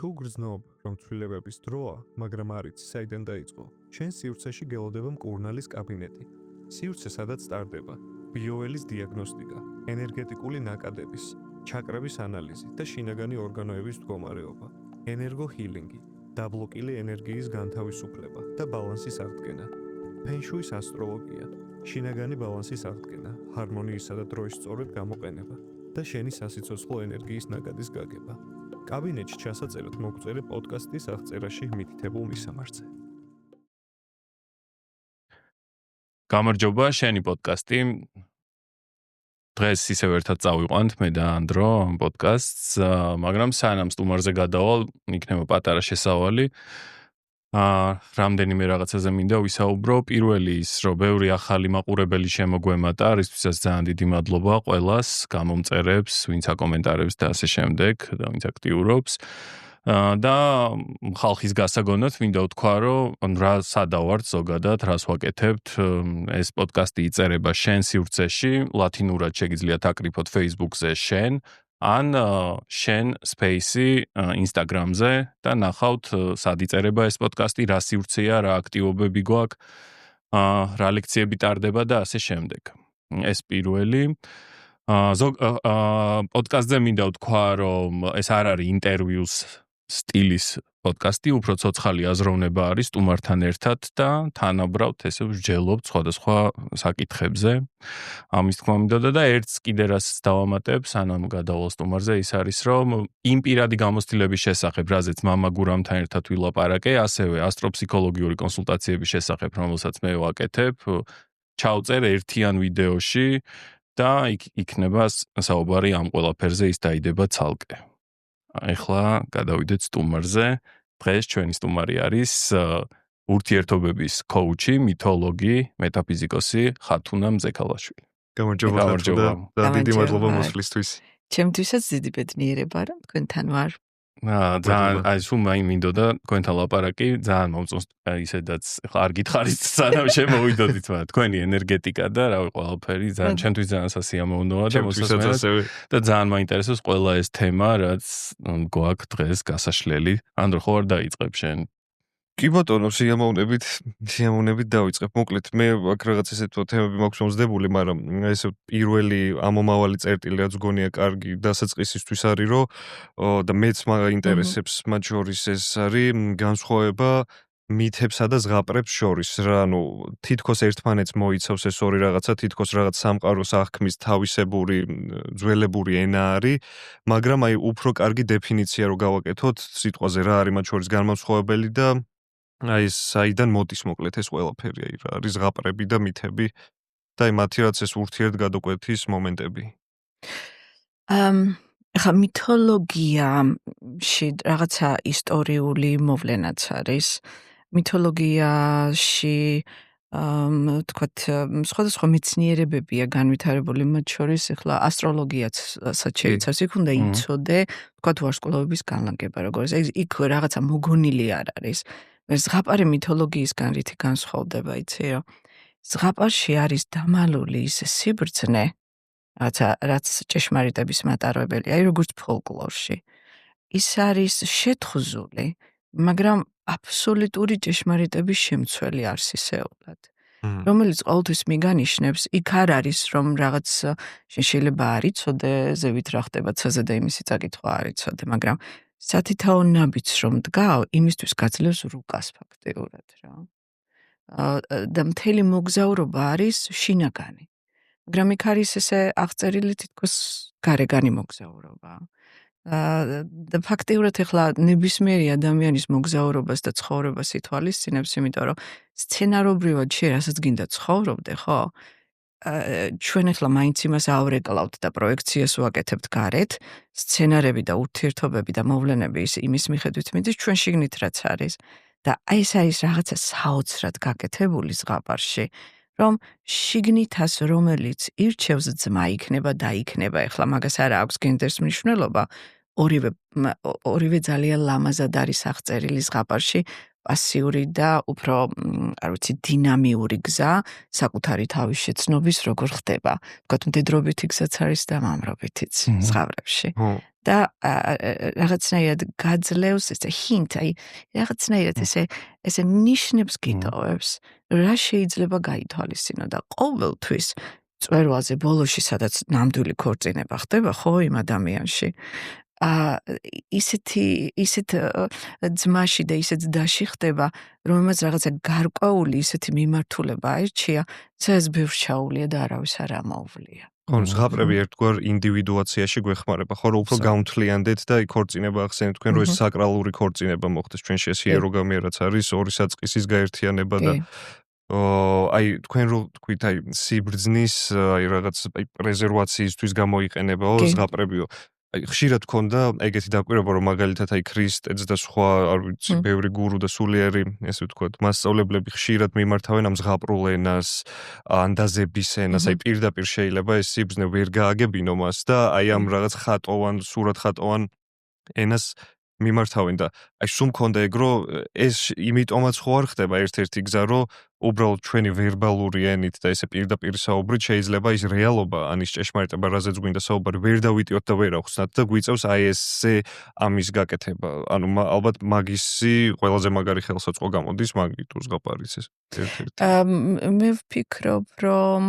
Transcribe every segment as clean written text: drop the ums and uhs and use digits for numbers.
თუ გრძნობ, რომ ცვლილებების დროა, მაგრამ არ იცი საიდან დაიწყო, შენ სივრცეში გელოდება მკურნალის კაბინეტი. სივრცე სადაც ტარდება ბიოველის დიაგნოსტიკა, ენერგეტიკული ნაკადების, ჩაკრების ანალიზი და შინაგანი ორგანოების მდგომარეობა, ენერგოჰილინგი, დაბლოკილი ენერგიის განთავისუფლება და ბალანსის აღდგენა, ფენშუის ასტროლოგია, შინაგანი ბალანსის აღდგენა, ჰარმონიისა და დროის სწორედ გამოყენება და შენი სასიცოცხლო ენერგიის ნაკადის გაგება. კაბინეტში ჩასაწერად მოგწერე პოდკასტის აღწერაში მითითებულ მისამართზე. გამარჯობა, შენი პოდკასტი. დღეს ისევ ერთად წავიყვანთ მე და ანდრო ამ პოდკასტს, მაგრამ სანამ სტუმარზე გადავალ, იქნება პატარა შესავალი. რამდენიმე რაღაცაზე მინდა ვისაუბრო. პირველი ის, რომ ბევრი ახალი მაყურებელი შემოგვემატა, რისთვისაც ძალიან დიდი მადლობა ყველას, გამომწერებს, ვინც აკომენტარებს და ასე შემდეგ, და ვინც აქტიურობს. და ხალხის გასაგონად მინდა ვთქვა, რომ რა სადავართ ზოგადად, რას ვაკეთებთ. ეს პოდკასტი იწერება შენ სივრცეში, ლათინურად შეგიძლიათ აკრიფოთ Facebook-ზე შენ, ან შენ სპეისი Instagram-ზე და ნახავთ სად იწერება ეს პოდკასტი, რა სივრცეა, რა აქტივობები გვაქვს, რა ლექციები ტარდება და ასე შემდეგ. ეს პირველი. პოდკასტზე მინდა ვთქვა, რომ ეს არ არის ინტერვიუს სტილის პოდკასტი, უფრო ცოცხალი აზროვნება არის სტუმართან ერთად და თანაბრად ესე ვსჯელობთ სხვადასხვა საკითხებზე. ამის თქმა მინდოდა და ერთს კიდე რას დავამატებ, სანამ გადავალ სტუმარზე, ის არის, რომ იმ პირადი გამოცდილების შესახებ, რაზეც მამა გურამთან ერთად ვილაპარაკე, ასევე ასტროფსიქოლოგიური კონსულტაციების შესახებ, რომელსაც მე ვაკეთებ, ჩავწერ ერთიან ვიდეოში და იქნება საუბარი ამ ყველაფერზე, ის დაიდება ცალკე. ეხლა გადავიდეთ სტუმარზე. დღეს ჩვენი სტუმარი არის ურთიერთობების კოუჩი, მითოლოგი, მეტაფიზიკოსი ხათუნა მზექალაშვილი. გამარჯობა და დიდი მადლობა მოსვლისთვის. ჩემთვისაც დიდი ბედნიერება, რომ თქვენთან ვარ. ძალიან სულ მინდოდა თქვენთან ლაპარაკი, ძალიან მომწონს ისედაც არ გითხარით სანამ შემოვიდოდით, მაგრამ თქვენი ენერგეტიკა და რავი ყველაფერი ძალიან ჩემთვის ძალიან სასიამოვნოა და მოსასმენად და ძალიან მაინტერესებს ყველა ეს თემა, რაც გვაქვს დღეს გასაშლელი. ანდრო, ხო არ დაიწყებ შენ? კი ბატონო, სიამოვნებით დავიწყებ. მოკლედ, მე აქ რაღაც ესეთ თემები მაქვს მომზდებული, მაგრამ ეს პირველი ამომავალი წერტილი რაც გონია კარგი დასაწყისისთვის არის, რომ და მეც მაინტერესებს მათ შორის ეს არის განსხვავება მითებსა და ზღაპრებს შორის. რა, თითქოს ერთმანეთს მოიცავს ეს ორი რაღაცა, თითქოს რაღაც სამყაროს აღქმის თავისებური ძველებური ენა არის, მაგრამ აი უფრო კარგი დეფინიცია რო გავაკეთოთ სიტყვაზე რა არის მათ შორის განმასხვავებელი და აი საიდან მოდის მოკლედ ეს ყველაფერი, აი რა არის ზღაპრები და მითები და აი მათი რაც ეს ურთიერთგადაკვეთის მომენტები. ახლა მითოლოგიაში რაღაცა ისტორიული მოვლენაც არის. მითოლოგიაში თქვათ სხვადასხვა მეცნიერებებია განვითარებული, მათ შორის ახლა ასტროლოგიაც შეიცავს, იქ უნდა იცოდე, თქვათ ვარსკვლავების განლაგება როგორ არის. იქ რაღაცა მოგონილი არ არის. ზღაპარი მითოლოგიისგან რითი განსხვავდება, იცი რომ ზღაპარში არის დამალული ის სიბრძნე, რაც ჭეშმარიტების მატარებელი, აი როგორც ფოლკლორში. ის არის შეთხზული, მაგრამ აბსოლუტური ჭეშმარიტების შემცველი არსისეულად, რომელიც ყოველთვის მიგანიშნებს, იქ არ არის რომ რაღაც შეიძლება არ იცოდე, ზევით რა ხდება ცაზე და იმისი წაკითხვა არ იცოდე, მაგრამ სათითაო ნაბიჯს რომ დგავ, იმისთვის გაძლევს რუკას ფაქტიურად რა. და მთელი მოგზაურობა არის შინაგანი. მაგრამ იქ არის ესე აღწერილი თითქოს გარეგანი მოგზაურობა. და ფაქტიურად ეხლა ნებისმიერი ადამიანის მოგზაურობას და ცხოვრებას ითვალისწინებს, იმიტომ რომ სცენარობრივად შენ რასაც გინდა ცხოვრობდე, ხო? ჩვენ ახლა მაინც იმას ავრეკლავთ და პროექციას ვაკეთებთ გარეთ, სცენარები და ურთიერთობები და მოვლენები იმის მიხედვით მიდის ჩვენ შიგნით რაც არის. და აი ეს არის რაღაცა საოცრად გაკეთებული ზღაპარში, რომ შიგნითას რომელიც ირჩევს ძმა იქნება და იქნება, ახლა მაგას არ აქვს გენდერს მნიშვნელობა, ორივე ძალიან ლამაზად არის აღწერილი ზღაპარში, პასიური და უფრო, არ ვიცი, დინამიური გზა საკუთარი თავის შეცნობის როგორ ხდება. თქვათ მდედრობითი გზაც არის და მამრობითიც ზღაპრებში. და რაღაცნაირად გაძლევს ეს hint, აი რაღაცნაირად ესე ნიშნებს გიტოვებს, რა შეიძლება გაითვალისწინო და ყოველთვის წვერვალზე ბოლოში, სადაც ნამდვილი ქორწინება ხდება, ხო, იმ ადამიანში. ისეთ ძმაში და ისეთ დაში ხდება, რომელმაც რაღაცა გარკვეული ისეთი მიმართულება აირჩია, სადაც ბევრს ჩაუვლია და არავის არ ამოუვლია. ხო, ზღაპრები ერთგვარ ინდივიდუაციაში გვეხმარება, ხო, რომ უფრო გამთლიანდეთ და იქ ქორწინება ახსენეთ თქვენ, რომ ეს საკრალური ქორწინება მოხდეს ჩვენში ეს იეროგამია რაც არის, ორი საწყისის გაერთიანება და აი თქვენ რო თქვით აი სიბრძნის აი რაღაც აი პრეზერვაციისთვის გამოიყენებაო ზღაპრებიო აი ხშირად გქონდა ეგეთი დაკვირვება რომ მაგალითად აი ქრისტეც და სხვა არ ვიცი ბევრი გურუ და სულიერი ესე ვთქვათ მასწავლებლები ხშირად მიმართავენ ამ ზღაპრულ ენას ანდაზების ენას აი პირდაპირ შეიძლება ეს სიბრძნე ვერ გააგებინო მას და აი ამ რაღაც ხატოვან სურათ ხატოვან ენას მიმართავენ და აი სულ მქონდა ეგ რომ ეს იმიტომაც ხო არ ხდება ერთ-ერთი გზა რომ უბრალოდ ჩვენი ვერბალური ენით და ესე პირდაპირ საუბრით შეიძლება ის რეალობა ანის ჭეშმარიტება რაზეც გვინდა საუბარი ვერ დავიტიოთ და ვერ ახსნათ და გვიწევს აი ესე ამის გაკეთება ანუ ალბათ მაგისი ყველაზე მაგარი ხელსაწყო გამოდის მაგით უზღაპარის ეს ერთ-ერთი მე ვფიქრობ რომ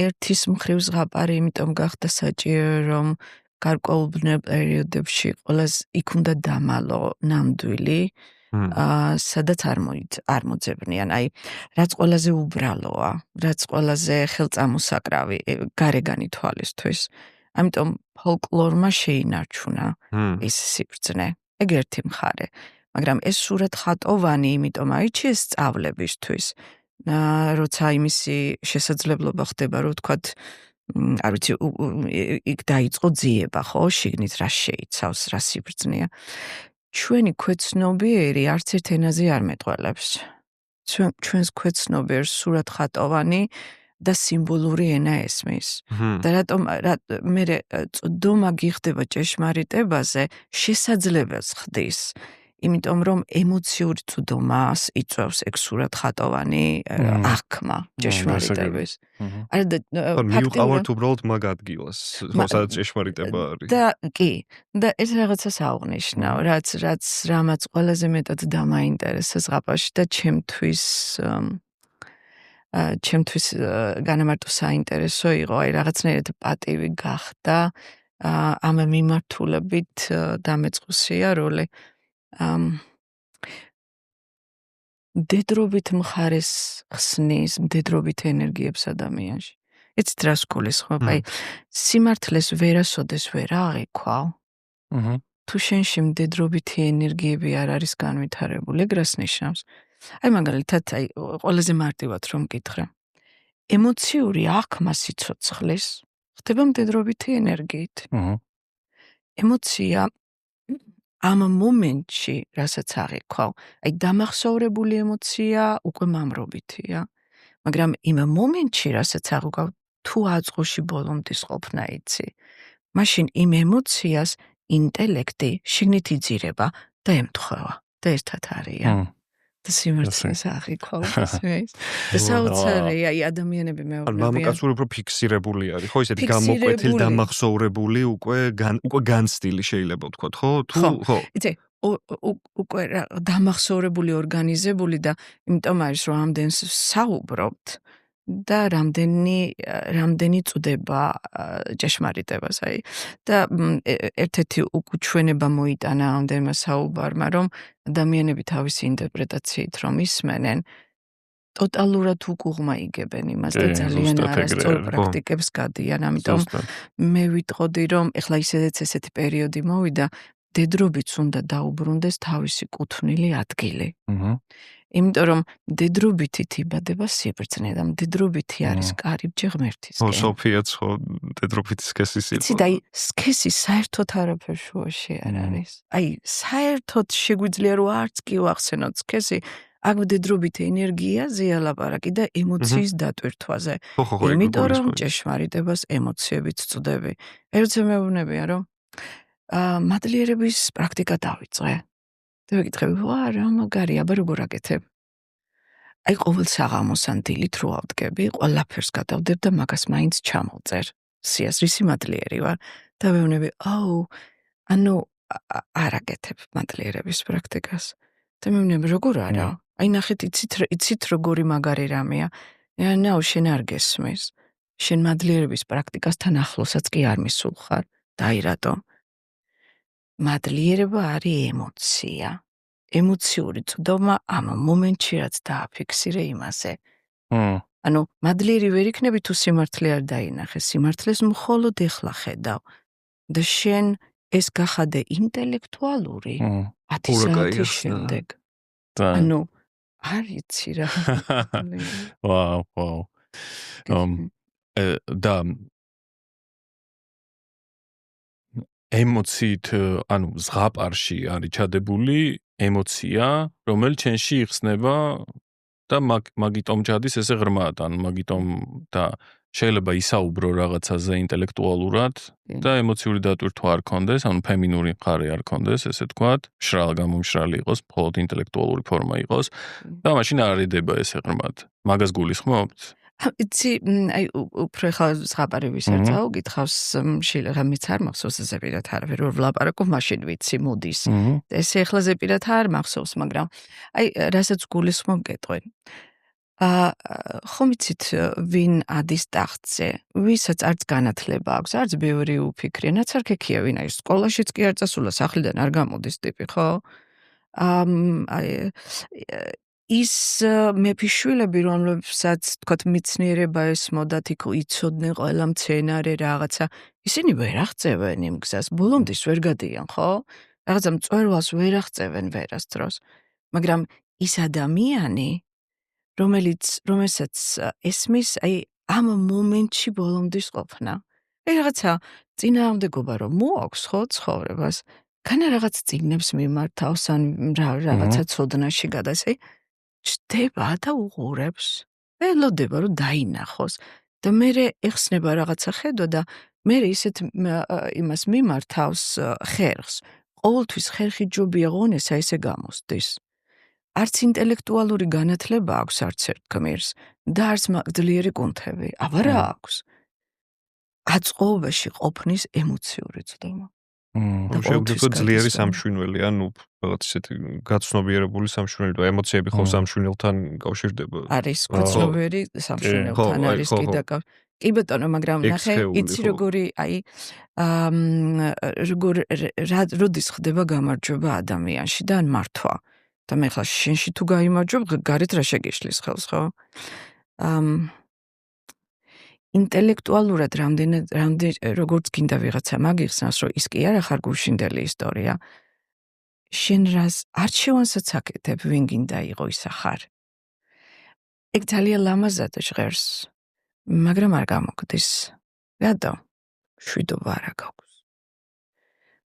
ერთის მხრივ ზღაპარი იმიტომ გახდა საჭირო რომ გარკვეულ პერიოდებში ყოველს იქ უნდა დამალო ნამდვილი სადაც არ მოძებნიან აი რაც ყველაზე უბრალოა რაც ყველაზე ხელწამოსაკრავი გარეგანი თვალისთვის ამიტომ ფოლკლორმა შეინარჩუნა ეს სიბრძნე ეგ ერთი მხარე მაგრამ ეს სურათხატოვანი იმიტომ აირჩიეს სწავლებისთვის როცა იმისი შესაძლებლობა ხდება რომ ვთქვათ არ ვიცი იქ დაიწყო ძიება ხო შიგნით რა შეიცავს რა სიბრძნეა ჩვენი ქვეცნობიერი არც ერთ ენაზე არ მეტყველებს ჩვენს ქვეცნობიერს სურათხატოვანი და სიმბოლური ენა ესმის და რატომ მე წვდომა გიხდება ჭეშმარიტებაზე შესაძლებელს ხდის იმიტომ რომ ემოციური წვდომას იწვევს ეგ სურათხატოვანი აღქმა ჭეშმარიტების არა და მიუყავართ უბრალოდ მაგ ადგილას ხო სადაც ჭეშმარიტება არის და კი და ეს რაღაცას აღნიშნავ რაც რამაც ყველაზე მეტად დამაინტერესა ზღაპარში და ჩემთვის განამარტო საინტერესო იყო აი რაღაცნაირად პატივი გახდა ამ მიმართულებით დამეწყოსია როლი მდედრობით მხარეს ხსნის, მდედრობით ენერგიებს ადამიანში. იცით რა სკოლის ხო? აი სიმართლეს ვერასოდეს ვერ აღიქვალ. თუ შენში მდედრობითი ენერგიები არ არის განვითარებული, ეგ რას ნიშნავს? აი მაგალითად, აი ყველაზე მარტივად რომ მკითხრე. ემოციური აღქმა სიცოცხლის ხდება მდედრობითი ენერგიით. ემოცია ამ მომენტში, რასაც აღიქვალ, აი დამახსოვრებული ემოცია უკვე მამრობითია. მაგრამ იმ მომენტში, რასაც აღუგავ, თუ აწყოში ბოლომდის ყოფნა იცი, მაშინ იმ ემოციას ინტელექტი შიგნით იძირება და ემთხვევა და ერთად არიან. და სიმართლეს აღიქვალ ეს. და საოცარია, აი ადამიანები მეუბნებიან. მამაკაცური უფრო ფიქსირებული არის, ხო, ისეთი გამოკვეთილი დამახსოვრებული უკვე განცდილი შეიძლება ვთქვათ, ხო? თუ ხო. იცი, უკვე დამახსოვრებული ორგანიზებული და იმიტომ არის რომ ამდენს საუბრობთ და რამდენი წვდება ჭეშმარიტებას აი და ერთ-ერთი უკუჩვენება მოიტანა ამდენმა საუბარმა რომ ადამიანები თავისი ინტერპრეტაციით რომ ისმენენ ტოტალურად უკუღმა იგებენ იმას და ძალიან არასწორ პრაქტიკებს გადიან ამიტომ მე ვიტყოდი რომ ეხლა ისედაც ესეთი პერიოდი მოვიდა დედრობიც უნდა დაუბრუნდეს თავისი კუთვნილი ადგილი იმიტომ რომ დედრობითით იბადება სიბრძნე და დედრობითი არის კარიბჭე ღმერთისკენ. ო სოფიაც ხო დედრობითი სქესის იყო. იცი და აი სქესი საერთოდ არაფერ შუაში არ არის. აი საერთოდ შეგვიძლია რომ არც კი ვახსენოთ სქესი აქ დედრობითი ენერგიაზე ალაპარაკი და ემოციის დატვირთვაზე. იმიტომ რომ ჭეშმარიტებას ემოციებით წვდები. ერთზე მეუბნებია რომ მადლიერების პრაქტიკა დავიწყე. და ვეკითხები, ვა, რა მაგარია, აბა როგორ აკეთებ? აი ყოველ საღამოს ან დილით რო ავდგები, ყველაფერს გადავდებ და მაგას მაინც ჩამოვწერ. სიას რისი მადლიერი ვარ და ვეუბნები, ანუ არ აკეთებ მადლიერების პრაქტიკას. და მეუბნები, როგორ არა? აი ნახეთ, იცით როგორი მაგარი რამეა. ნაუ შენ არ გესმის. შენ მადლიერების პრაქტიკასთან ახლოსაც კი არ მისულ ხარ. და აი რატომ? მადლიერება არის ემოცია. ემოციური წვდომა ამ მომენტში რაც დააფიქსირე იმაზე. ანუ მადლიერი ვერ იქნები თუ სიმართლე არ დაინახე. სიმართლეს მხოლოდ ეხლა ხედავ. და შენ ეს გახადე ინტელექტუალური 10 საათის შემდეგ. ანუ არ იცი რა. ვაუ. და ემოციით, ანუ ზღაპარში არის ჩადებული ემოცია, რომელიც შენში იხსნება და მაგიტომ ჩადის ესე ღრმად, ანუ მაგიტომ და შეიძლება ისაუბრო რაღაცაზე ინტელექტუალურად და ემოციური დატვირთვა არ კონდეს, ანუ ფემინური მხარე არ კონდეს, ესე თქვათ, გამომშრალი იყოს, მხოლოდ ინტელექტუალური ფორმა იყოს და მაშინ არ არიდება ესე ღრმად. მაგას გულისხმობთ? იცი, აი უფრო ხა ზღაპარი ვისაც აუგითხავს, შილღამიც არ მახსოვს ზეპირად არაფერ ვერ ვლაპარაკობ, მაშინ ვიცი მოდის. ესე ახლა ზეპირად არ მახსოვს, მაგრამ აი რასაც გულისხმობ გეტყვი. ხომ იცით ვინ ადის ტახტზე, ვისაც არც განათლება აქვს, არც ბევრი უფიქრია, ნაცარქექია ვინ არის, სკოლაშიც კი არ წასულა, სახლიდან არ გამოდის ტიპი, ხო? ის მეფიშვილები, რომლებსაც თქვათ მეცნიერება ესმოდათ, იქ იცოდნენ ყველა მცენარე რაღაცა, ისინი ვერ აღწევენ იმ გზას, ბოლომდის ვერ გადიან, ხო? რაღაცა მწვერვალს ვერ აღწევენ ვერასდროს. მაგრამ ის ადამიანი, რომელსაც ესმის, აი ამ მომენტში ბოლომდის ყოფნა. აი რაღაცა წინააღმდეგობა რომ მოაქვს, ხო, ცხოვრებას, განა რაღაც წიგნებს მიმართავს, ან რაღაცა ცოდნაში გადასე, ჩდება და უყურებს. ველოდება რომ დაინახოს და მერე ეხსნება რაღაცა ხედვა და მერე ისეთ იმას მიმართავს ხერხს. ყოველთვის ხერხი ჯობია ღონესა ესე გამოსდის. არც ინტელექტუალური განათლება აქვს არც ერთ გმირს და არც ძლიერი კუნთები. აბა რა აქვს? აწყობაში ყოფნის ემოციური წვდომა. შეგვიძლია ძლიერი სამშვინველი, ანუ რაღაც ისეთი გაცნობიერებული სამშვინველი და ემოციები ხო სამშვინველთან კავშირდება. არის გაცნობიერი სამშვინველთან არის კი ბატონო, მაგრამ ნახე, იცი როგორი, აი როდის ხდება გამარჯვება ადამიანში და ან მართვა. და მე ხლა შენში თუ გაიმარჯვებ, გარეთ რა შეგიშლის ხელს, ხო? ინტელექტუალურად როგორც გინდა ვიღაცა მაგიხსნას, რომ ის კი არა ხარ გუშინდელი ისტორია. შენ რას არჩევანსაც აკეთებ, ვინ გინდა იყო ისა ხარ. ეგ ძალიან ლამაზად ჟღერს, მაგრამ არ გამოგდის. რატო? მშვიდობა არა გაქვს.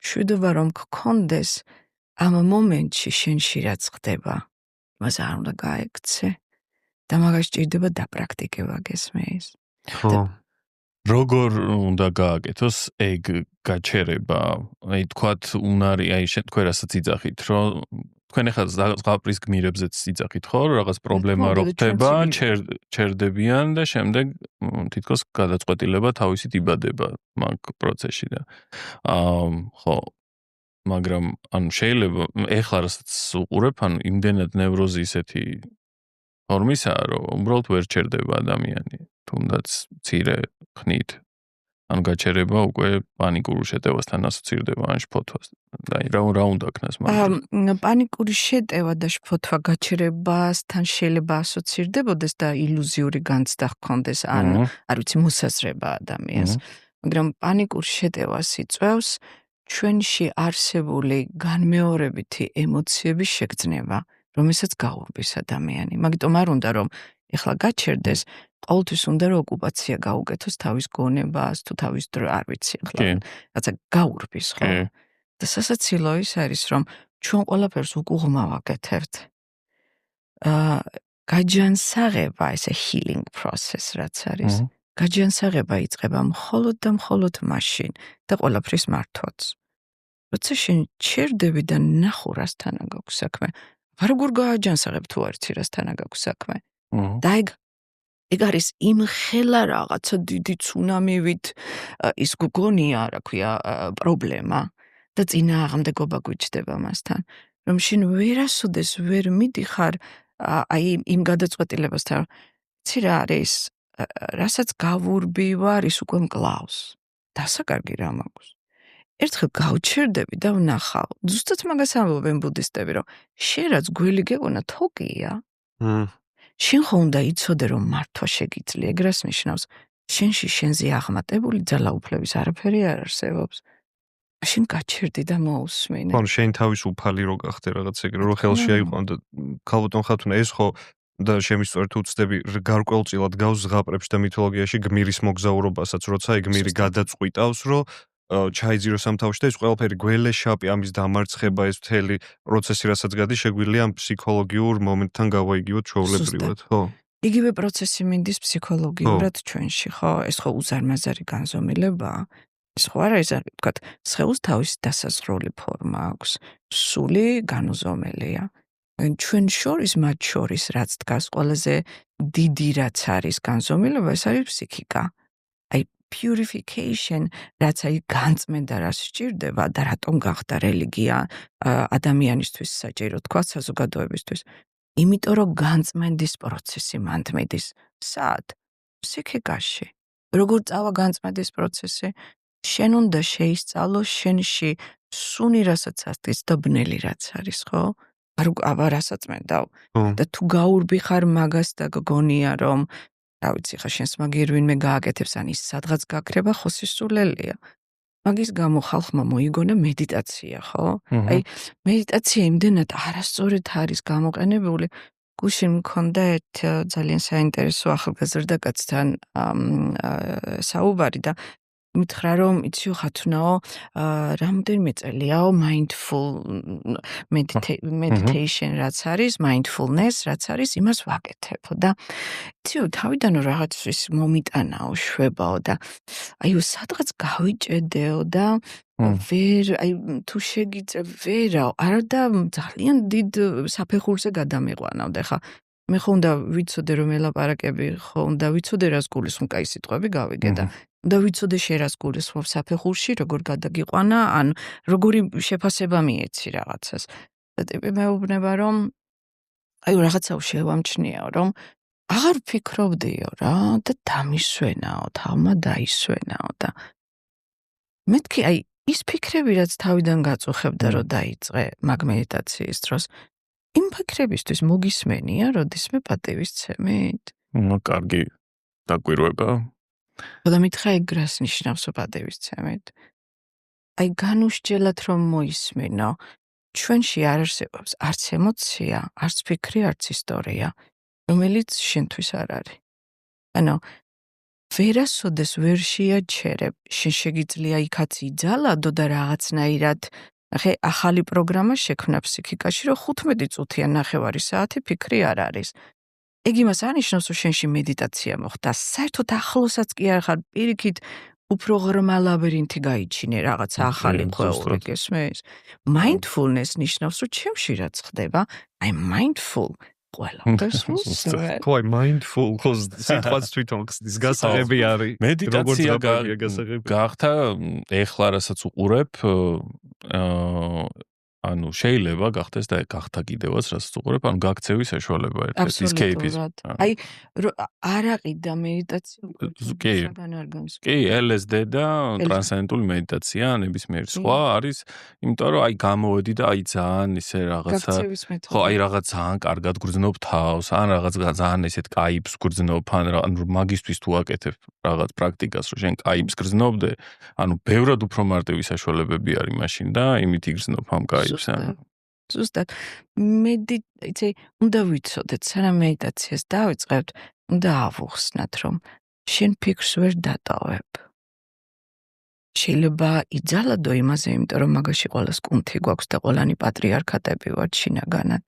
მშვიდობა რომ გქონდეს, ამ მომენტში შენში რაც ხდება, მას არ უნდა გაექცე და მაგას ჭირდება დაპრაქტიკება, გესმის? ხო. როგორ უნდა გააკეთოს ეგ გაჩერება? აი თქვათ უნარი, აი თქვენ რასაც იძახით, რომ თქვენ ახლა ზღაპრის გმირებზეც იძახით, ხო, რაღაც პრობლემა რო ხდება, ჩერდებიან და შემდეგ თითქოს გადაწყვეტილება თავისით იბადება მაგ პროცესში და ხო, მაგრამ ანუ შეიძლება ეხლა რასაც უყურებ, ანუ იმდენად ნევროზი ისეთი ფორმისაა, რომ უბრალოდ ვერ ჩერდება ადამიანი, თუნდაც მცირე ხნით. ანუ გაჩერება უკვე პანიკური შეტევასთან ასოცირდება, ან შფოთვას. და რა უნდა ქნას მაგას? პანიკური შეტევა და შფოთვა გაჩერებასთან შეიძლება ასოცირდებოდეს და ილუზიური განცდა ჰქონდეს, ან არ ვიცი, მოსაზრება ადამიანს. მაგრამ პანიკურ შეტევას იწვევს ჩვენში არსებული განმეორებითი ემოციების შეგრძნება, რომელსაც გაურბის ადამიანი. მაგიტომ არ უნდა რომ ეხლა გაჩერდეს, ყოველთვის უნდა რომ ოკუპაცია გაუკეთოს თავის გონებას თუ თავის დრო, არ ვიცი ეხლა. რაცა გაურბის, ხო? და სასაცილო ის არის, რომ ჩვენ ყველაფერს უკუღმა ვაკეთებთ. გაჯანსაღება, ესე healing process რაც არის. გაჯანსაღება იწყება მხოლოდ და მხოლოდ მაშინ და ყველაფრის მართვაც. როცა შენ ჩერდები და ნახურასთანა გაქვს საქმე, როგორ გააჯანსაღებ თუ არც რასთანა გაქვს საქმე? და ეგ ეგ არის იმხელა რაღაცა დიდი ცუნამივით ის გგონია, რა ქვია, პრობლემა და წინააღმდეგობა გვიჩდება მასთან. რომ შენ ვერასოდეს ვერ მიდიხარ აი იმ გადაწყვეტილებასთან. იცი რა არის, რასაც გავურბივარ, ის უკვე მკლავს. დასაკარგი რა მაქვს. ერთხელ გავჩერდები და ვნახავ. ზუსტად მაგას ამბობენ ბუდისტები, რომ შენ რაც გველი გეყონა თოკია. შენ ხო უნდა იცოდე, რომ მართვა შეგიძლია, ეგ რას ნიშნავს? შენში შენზე აღმატებული ძალაუფლების არაფერი არ არსებობს. შენ გაჩერდი და მოусმინე. ანუ შენ თავისუფალი რო გახდე რაღაც ეგრე რო ხელში აიყვან და ქალბატონ ხათუნა ეს ხო და შემისწორეთ უცდები გარკვეულწილად გავს ზღაპრებს და მითოლოგიაში გმირის მოგზაურობასაც, როცა ეგ გმირი გადაწყვიტავს, რომ ჩაიძიროს ამ თავში და ეს ყველაფერი გველეშაპი ამის დამარცხება ეს მთელი პროცესი რასაც გადის შეგვიძლია ამ ფსიქოლოგიურ მომენტთან გავაიგივოთ ჩვეულებრივად, ხო? იგივე პროცესი მინდის ფსიქოლოგიურად ჩვენში, ხო? ეს ხო უზარმაზარი განზომილებაა. ეს ხო არა ის არის, ვთქვათ, სხეულს თავისი დასაზღვრული ფორმა აქვს, სული განუზომელია. ჩვენ შორის მათ შორის რაც დგას ყველაზე დიდი რაც არის განზომილება, ეს არის ფსიქიკა. აი purification, რაც აი განწმენდა რას სჭირდება და რატომ გახდა რელიგია ადამიანისთვის საჭირო, თქვა საზოგადოებისთვის. იმიტომ რომ განწმენდის პროცესი მანდ-მიდის. სად? ფსიქიკაში. როგორ წავა განწმენდის პროცესი? შენ უნდა შეისწავლო შენში სუნი რასაც არის და ბნელი რაც არის, ხო? აბა რასაც მენდავ. და თუ გაურბი ხარ მაგას და გგონია რომ რა ვიცი ხა შენს მაგერ ვინმე გააკეთებს ან ის სადღაც გაქრება, ხო სისულელია. მაგის გამო ხალხმა მოიგონა მედიტაცია, ხო? აი მედიტაცია იმდენად არასწორად არის გამოყენებული. გუშინ მქონდა ერთ ძალიან საინტერესო ახალგაზრდა კაცთან საუბარი და მითხრა რომ იციო ხათუნაო, რამდენიმე წელიაო mindful meditation რაც არის, mindfulness რაც არის, იმას ვაკეთებ და იციო თავიდან რაღაცის მომიტანაო, შვებაო და აიო სადღაც გავიჭედეო და ვერ აი თუ შეგიწევ ვერაო, არა და ძალიან დიდ საფეხურზე გადამიყვანავდე ხა. მე ხო უნდა ვიცოდე რომ ელაპარაკები ხო უნდა ვიცოდე რას გულისხმობ, კაი სიტყვები გავიგე და და ვიცოდე შე რას გულისხმობ საფეხურში, როგორ გადაგიყვანა, ან როგორი შეფასება მიეცი რაღაცას. და ტიპი მეუბნება რომ აი რაღაცაო შევამჩნიაო, რომ აღარ ვფიქრობდიო რა და დამისვენაო, თავმა დაისვენაო და მეთქი აი ის ფიქრები რაც თავიდან გაწუხებდა რომ დაიწყე მაგ მედიტაციის დროს იმ ფიქრებისთვის მოგისმენია, როდისმე პატივისცემით? კარგი დაკვირვება. და მითხრა ეგ რას ნიშნავს პატივისცემით? აი განუსჯელად რომ მოისმენო, ჩვენში არ არსებობს არც ემოცია, არც ფიქრი, არც ისტორია, რომელიც შენთვის არ არის. ანუ ვერასოდეს ვერ შეაჩერებ, შენ შეგიძლია იქაც იძალადო და რაღაცნაირად ახე ახალი პროგრამა შექმნა ფსიქიკაში, რომ 15 წუთი ან 9 საათი ფიქრი არ არის. ეგ იმას არნიშნავს, რომ შენში მედიტაცია მოხდა. საერთოდ ახლოსაც კი არ ხარ, პირიქით უფრო ღრმა ლაბირინთი გაიჩინე რაღაცა ახალი ყვეული, გესმის? Mindfulness ნიშნავს, რომ ჩემში რაც ხდება, აი mindful ყველაფერს ვუსმენ. ხო, აი mindful ხოს სიტყვაც თვითონ ხსნის გასაღები არის. მედიტაცია გახდა ეხლა რასაც უყურებ, ანუ შეიძლება გახდეს და გახდა კიდევაც რასაც უყურებ, ანუ გაქცევის საშუალება ერთ-ერთი escape-ის. აი არაყიდა მედიტაცია საგან არ განსხვავდება. კი, LSD და ტრანსცენდენტული მედიტაცია ნებისმიერ სხვა არის, იმიტომ რომ აი გამოვედი და აი ძალიან ისე რაღაცა ხო, აი რაღაც ძალიან კარგად გრძნობ თავს, ან რაღაც ძალიან ისეთ კაიფს გრძნობ, ან მაგისტვის თუ აკეთებ რაღაც პრაქტიკას, რომ შენ კაიფს გრძნობდე, ანუ ბევრად უფრო მარტივი საშუალებები არის მაშინ და იმით იგრძნობ ამ კაიფს. ზუსტად მედიტაცია უნდა ვიცოდეთ, სანამ მედიტაციას დავიწყებთ, უნდა ავუხსნათ, რომ შენ ფიქრს ვერ დატოვებ. შეიძლება იძალადო იმაზე, იმიტომ რომ მაგაში ყველას კუნთი გვაქვს და ყველანი პატრიარქატები ვართ შინაგანად.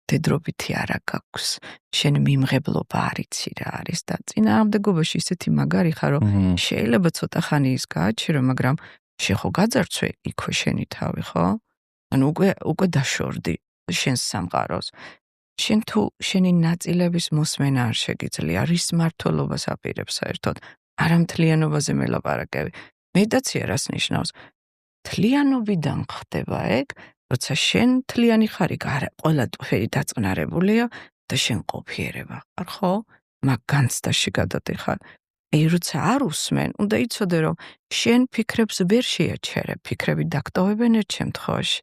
დედრობითი არა გაქვს. შენ მიმღებლობა არ იცი რა არის და წინააღმდეგობაში ისეთი მაგარი ხარ, რომ შეიძლება ცოტა ხანი ის გააჩირო, მაგრამ შენ ხო გაძარცვე იქვე შენი თავი, ხო? ანუ უკვე დაშორდი შენს სამყაროს. შენ თუ შენი ნაწილების მოსმენა არ შეგიძლია, რის მართლობას აპირებს საერთოდ? არამთლიანობაზე მელაპარაკები. მედიტაცია რას ნიშნავს? თლიანობიდან ხდება ეგ, როცა შენ თლიანი ხარ, ყველა ტვერი დაწყნარებულია და შენ ყოფიერება ხარ, ხო? მაგ განცდაში გადადიხარ. როცა არ უსმენ, უნდა იცოდე, რომ შენ ფიქრებს ვერ შეაჩერებ, ფიქრები დაგტოვებენ ერთ შემთხვევაში,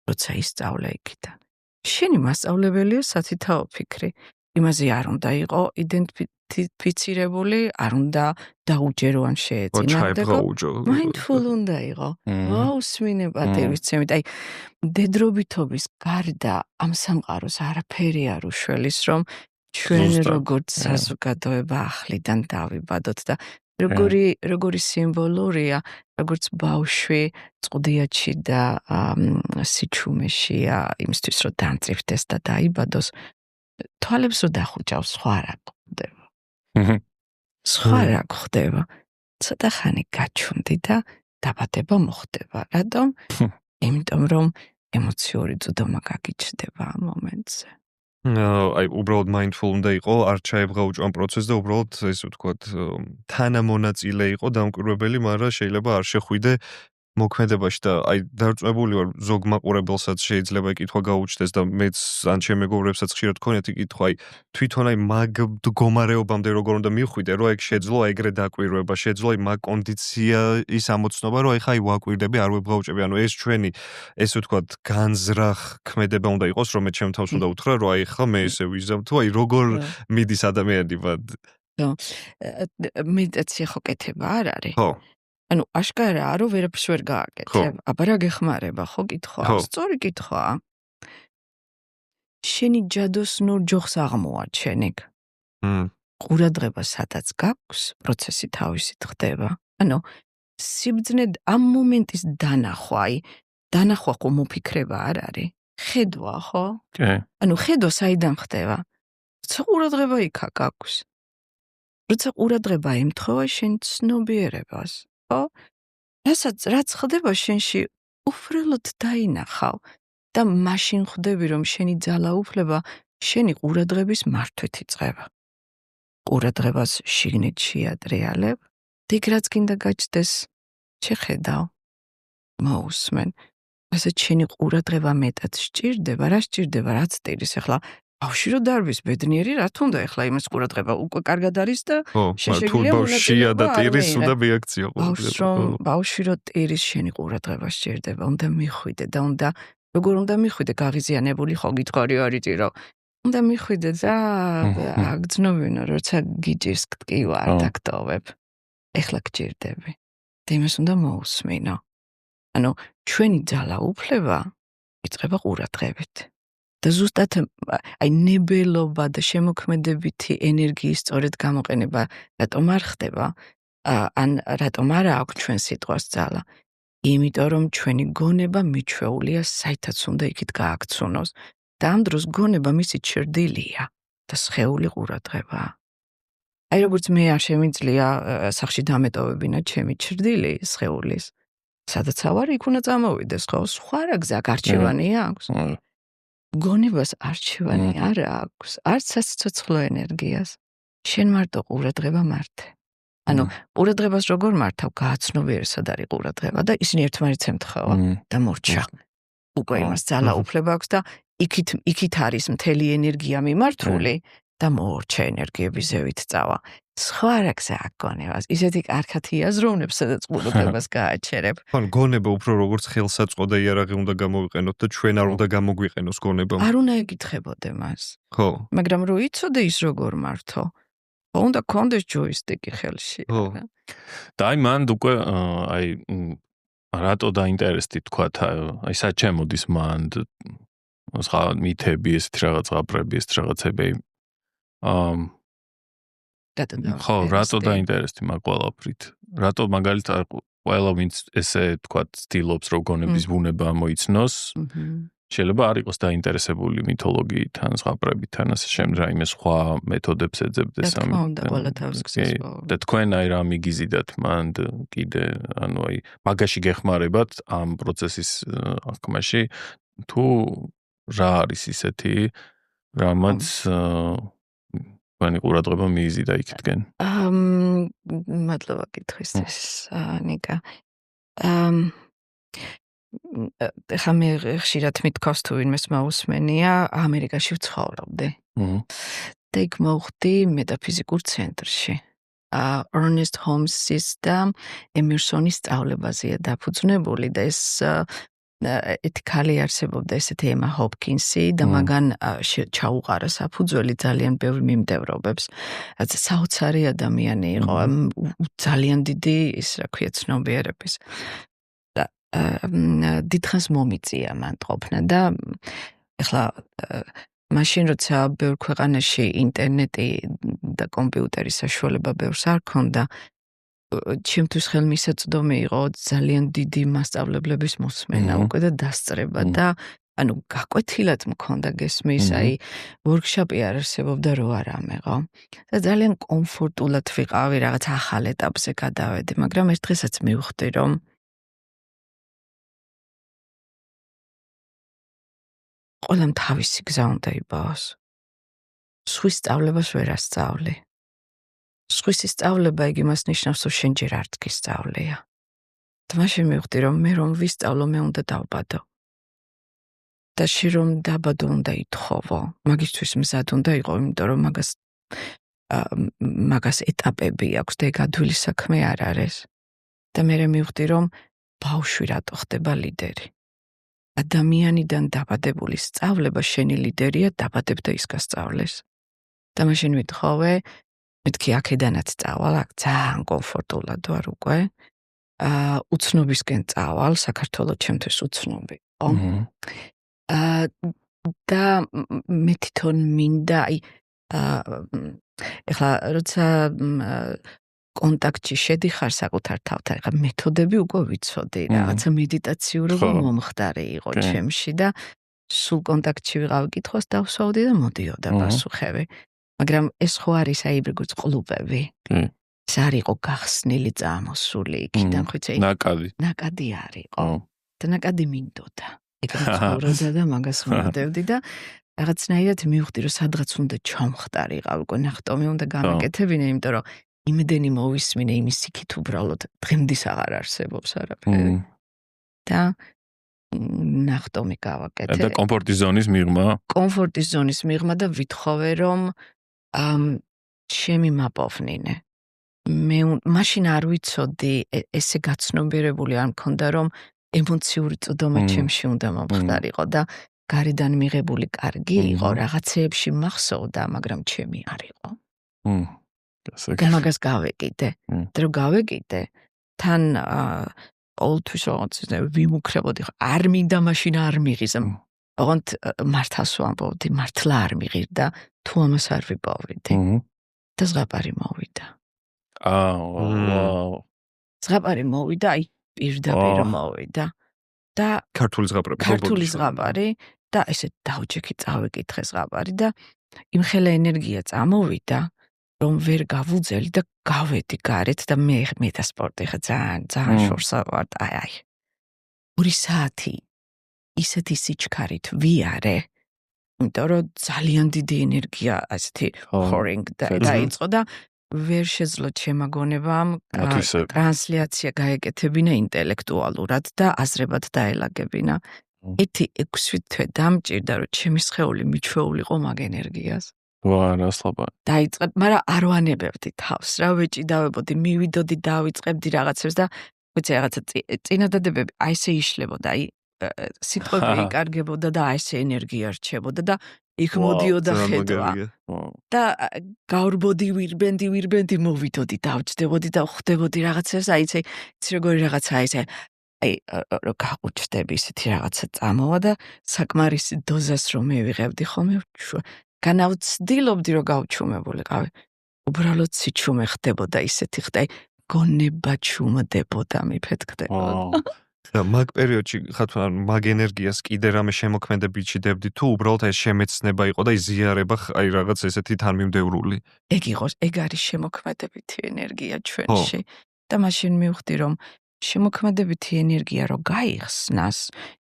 როცა ისწავლე იქიდან. შენი მასწავლებელია სათითაო ფიქრი. იმაზე არ უნდა იყო იდენტიფიცირებული, არ უნდა დაუჯერო ან შეეწინააღმდეგო. Mindful უნდა იყო. მოусმინე პატივისცემით. აი, მდედრობითობის გარდა ამ სამყაროს არაფერი არ უშველის, რომ ჩვენ როგორც საზოგადოება ახლიდან დავიბადოთ და როგორი სიმბოლურია, როგორც ბავშვი წყუდიაჩი და სიჩუმეშია იმისთვის, რომ დამწიფდეს და დაიბადოს, თვალებს რო დახუჭავს, სხვა რა ხდება. სხვა რა ხდება. ცოტა ხანი გაჩუნდი და დაბადება მოხდება. რატომ? იმიტომ რომ ემოციური ძუდომა გაგიჩნდება ამ მომენტზე. აი, უბრალოდ mindful უნდა იყო, არ ჩაებღაუჭო ამ პროცესს და უბრალოდ ესე ვთქვათ, თანამონაწილე იყო დამკვირვებელი, მაგრამ შეიძლება არ შეხვიდე მოქმედებაში და აი დარწმუნებული ვარ ზოგ მაყურებელსაც შეიძლება ეკითხვა გაუჩნდეს და მეც ან ჩემ მეგობრებსაც ხშირად გქონიათ ეკითხვა აი თვითონ აი მაგ მდგომარეობამდე როგორ უნდა მიხვიდე რომ ეგ შეძლო ეგრე დაკვირვება შეძლო აი მაგ კონდიცია ის ამოცნობა რომ აი ხა აი ვაკვირდები არ ვებღაუჭები ანუ ეს ჩვენი ესე ვთქვათ განზრახ ქმედება უნდა იყოს რომ მე ჩემ თავს უნდა უთხრა რომ აი ხა მე ესე ვიზამ თუ აი როგორ მიდის ადამიანი მედიტაცია ხო კეთება არ არის ხო ანუ აშკარაა რომ ვერაფერს ვერ გააკეთებ. აბა რა გეხმარება ხო კითხვა? სწორი კითხვაა. შენი ჯადოსნურ ჯოხს აღმოაჩენ ეგ. ყურადღება სადაც გაქვს, პროცესი თავისით ხდება. ანუ სიბძნე ამ მომენტის დანახვა ხო მოფიქრება არ არის. ხედვა ხო? ანუ ხედვა საიდან ხდება? როცა ყურადღება იქა გაქვს. როცა ყურადღება ემთხვევა შენ ცნობიერებას. რაც ხდება შენში უფრთხილად დაინახავ და მაშინ ხვდები რომ შენი ძალაუფლება შენი ყურადღების მართვით იწყება. ყურადღებას შიგნით შეადრიალებ, იქ რაც გინდა გაჩნდეს, შეხედავ, მოусმენ. ასე შენი ყურადღება მეტად სჭირდება, რა სჭირდება, რაც ტირის ახლა ბავშვი რო დარბის ბედნიერი რა თუნდა ახლა იმას ყურადღება უკვე კარგად არის და შეშეგიძლია ბავშვია და ტირის უნდა რეაქცია ბავშვი რო ტირის შენი ყურადღება სჭირდება უნდა მიხვიდე და უნდა როგორ უნდა მიხვიდე გაღიზიანებული ხო გითხარი არის ტირო უნდა მიხვიდე და აგძნობინო როცა გიჭირს ტკივარ დაგტოვებ ეხლა გჭირდები და იმას უნდა მოусმინო ანუ ჩვენი ძალაუფლება იწყება ყურადღებით და ზუსტად აი ნებელობა და შემოქმედებითი ენერგიის სწორედ გამოყენება რატომ არ ხდება ან რატომ არ აქვს ჩვენ სიტყვას ძალა იმიტომ რომ ჩვენი გონება მიჩვეულია საითაც უნდა იქით გააქცუნოს და ამ დროს გონება მისი ჩრდილია და სხეული ყურადღებაა აი როგორც მე არ შემიძლია სახში დამეტოვებინა ჩემი ჩრდილი სხეულის სადაც ავარ იქ უნდა წამოვიდეს ხო სხვა რა გზა გარჩევანი აქვს გონებას არჩევანი არ აქვს, არც საცოცხლო ენერგიას. შენ მარტო ყურადღება მართე. ანუ ყურადღებას როგორ მართავ, გააცნობიერე სად არის ყურადღება და ისინი ერთმანეთს ემთხვევა და მორჩა. უკვე იმას ძალაუფლება აქვს და იქით არის მთელი ენერგია მიმართული და მორჩა ენერგიები ზევით წავა. სხვა რა გზა აქვს გონებას. ისეთი კარგად იაზროვნებს, სადაც ყურადღებას გააჩერებ. ანუ გონება უფრო როგორც ხელსაწყო და იარაღი უნდა გამოვიყენოთ და ჩვენ არ უნდა გამოგვიყენოს გონება. არ უნდა ეკითხებოდე მას. ხო. მაგრამ რო იცოდე ის როგორ მართო. ხო უნდა კონდეს ჯოისტიკი ხელში. ხო. და აი მან უკვე აი რატო დაინტერესდი თქვა აი სად ჩემოდის მან სხვა მითები ესეთი რაღაც აპრები ეს რაღაცები ხო, რატო დაინტერესდი მაგ ყველაფრით? რატო მაგალითად ყველა ვინც ესე თქვა ცდილობს რომ გონების ბუნება მოიცნოს, შეიძლება არ იყოს დაინტერესებული მითოლოგიით ან ზღაპრებით ან ასე შემდეგ, რაიმე სხვა მეთოდებს ეძებდეს ამ. და თქვენ აი რა მიგიზიდათ მან კიდე, ანუ აი მაგაში გეხმარებათ ამ პროცესის აღქმაში თუ რა არის ისეთი რამაც თქვენი ყურადღება მიიზიდა იქითკენ. მადლობა კითხვისთვის, ნიკა. ეხლა მე ხშირად მithქავს თუ ვინმეს მაუსმენია, ამერიკაში ვცხოვრობდი. და იქ მოვხდი მეტაფიზიკურ ცენტრში. Ernest Holmes-ის და Emerson-ის სწავლებაზეა დაფუძნებული და ეს ეთიკალი არსებობდა ესეთი ემა ჰოპკინსი და მაგან ჩაუყარა საფუძველი ძალიან ბევრ მიმდევრობებს. რაც საოცარი ადამიანი იყო, ძალიან დიდი ის რა ქვია ცნობიერების. დიდხანს მომიწია მან ყოფნა და ეხლა მაშინ როცა ბევრ ქვეყანაში ინტერნეტი და კომპიუტერის საშუალება ბევრს არ ქონდა, ჩემთვის ხელმისაწვდომი იყო ძალიან დიდი მასწავლებლების მოსმენა უკვე და დასწრება და ანუ გაკვეთილად მქონდა გესმის, აი ვორქშოპი არ არსებობდა რო არ ამეღო. და ძალიან კომფორტულად ვიყავი, რაღაც ახალ ეტაპზე გადავედი, მაგრამ ერთ დღესაც მივხვდი, რომ ყველამ თავისი გზა უნდა იბაოს. სხვის სწავლებას ვერ ასწავლი. სხვის სწავლება იგი მას ნიშნავს, რომ შენ ჯერ არ გისწავლია. და მაშინ მივხვდი, რომ მე რომ ვისწავლო, მე უნდა დავბადო. და შე რომ დაბადო უნდა ითხოვო. მაგისთვის მზად უნდა იყო, იმიტომ რომ მაგას ეტაპები აქვს და ეგ ადვილი საქმე არ არის. და მე მივხვდი, რომ ბავშვი რატო ხდება ლიდერი. ადამიანიდან დაბადებული სწავლება შენი ლიდერია, დაბადებ და ის გასწავლეს. და მაშინ ვითხოვე, მეთქი აქედანაც წავალ, აქ ძალიან კომფორტულად ვარ უკვე. უცნობისკენ წავალ, საქართველოს ჩემთვის უცნობი. და მე თვითონ მინდა, ეხლა როცა კონტაქტში შედიხარ საკუთარ თავთან, ეხლა მეთოდები უკვე ვიცოდი, რაღაცა მედიტაციურობა მომხდარი იყო ჩემში და სულ კონტაქტში ვიყავი, კითხვას დავსვავდი და მოდიოდა პასუხები. მაგრამ ეს ხო არის აი როგორც კლუბები. ეს არ იყო გახსნილი წამოსული იქიდან, ხო იცი? ნაკადი არ იყო. და ნაკადი მინდოდა. ეგ ცხოვრობდა და მაგას მომდევდი და რაღაცნაირად მივხვდი, რომ სადღაც უნდა ჩამხტარიყავ, უკვე ნახტომი უნდა განაკეთებინე, იმიტომ რომ იმდენი მოვისმინე იმის იქით უბრალოდ დღემდის აღარ არსებობს არაფერი. და ნახტომი გავაკეთე. და კომფორტის ზონის მიღმა? კომფორტის ზონის მიღმა და ვითხოვე, რომ ჩემი მაპოვნინე. მე მაშინ არ ვიცოდი, ესე გაცნობიერებული არ მქონდა, რომ ემოციური წვდომა ჩემში უნდა მომხდარიყო და გარედან მიღებული კარგი იყო, რაღაცეებში მახსოვდა, მაგრამ ჩემი არ იყო. და მაგას გავეკიდე. დრო გავეკიდე, თან ყოველთვის რაღაც ვიმუქრებოდი, არ მინდა მაშინ არ მიღის. ოღონდ მართალს ვამბობდი, მართლა არ მიღիր და თუ ამას არ ვიპოვიდი. და ზღაპარი მოვიდა. ვაუ. ზღაპარი მოვიდა, აი პირდაპირ მოვიდა. და ქართული ზღაპარი და ესე დავჯექი წავეკითხე ზღაპარი და იმ ხელა ენერგია წამოვიდა, რომ ვერ გავუძელი და გავედი გარეთ და მე და სპორტი ხა ძალიან შორსა ვარ, აი. 2 საათი ისეთი სიჩქარით ვიარე, იმიტომ რომ ძალიან დიდი ენერგია ასეთი pouring დაიწყო და ვერ შეძლო ჩემაგონებამ ტრანსლაცია გაეკეთებინა ინტელექტუალურად და აზრებად დაელაგებინა. 1-6 თვე დამჭირდა, რომ ჩემი სხეული მიჩვეულიყო მაგ ენერგიას. რასლაბა. დაიწყებ, მაგრამ არ ვანებებდი თავს, რა ვეჭიდავებოდი, მივიდოდი, დავიწყებდი რაღაცებს და ვიცი რაღაცა წინადადებები აი ესე იშლებოდა, აი სიტყვები იკარგებოდა და აი ესე ენერგია რჩებოდა და იქ მოდიოდა ხედვა. და გავრბოდი, ვირბენდი, მოვიდოდი, დავჯდებოდი და ხვდებოდი რაღაცებს, აი ესე როგორი რაღაცა ესე აი რო გაყუჩდები ისეთი რაღაცა წამოვა და საკმარისი დოზას რომ მივიღებდი ხოლმე განავცდილობდი რომ გავჩუმებულიყავი. უბრალოდ სიჩუმე ხდებოდა ისეთი ხდა, გონება ჩუმდებოდა, მიფეთქდებოდა. და მაგ პერიოდში ხათუნა მაგ ენერგიას კიდე რამე შემოქმედებითი ჩიდებდი თუ უბრალოდ ეს შემეცნება იყო და იზიარება აი რაღაც ესეთი თანმიმდევრული. ეგ იყო, ეგ არის შემოქმედებითი ენერგია ჩვენში. და მაშინ მივხვდი რომ შემოქმედებითი ენერგია რო გაიხსნას,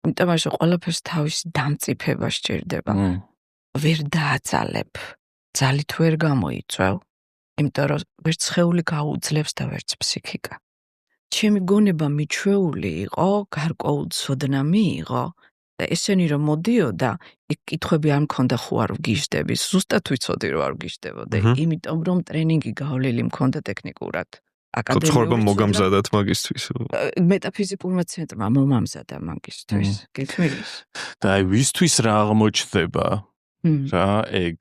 იმიტომ რომ ყველაფერს თავისი დამწიფება სჭირდება. ვერ დააძალებ, ძალით ვერ გამოიწვევ, იმიტომ რომ ვერც სხეული გაუძლებს და ვერც ფსიქიკა. ჩემი გონება მიჩვეული იყო, გარკვეულ ცოდნა მიიღო და ესენი რომ მოდიოდა, იქ კითხვები არ მქონდა ხო არ ვგიჟდები, ზუსტად ვიცოდი რომ არ ვგიჟდებოდი, იმიტომ რომ ტრენინგი გავლილი მქონდა ტექნიკურად. ცხოვრება მოგამზადათ მაგისთვის. მეტაფიზიკურმა ცენტრმა მომამზადა მაგისთვის. გითხრის? და აი ვისთვის რა აღმოჩნდება? რა ეგ?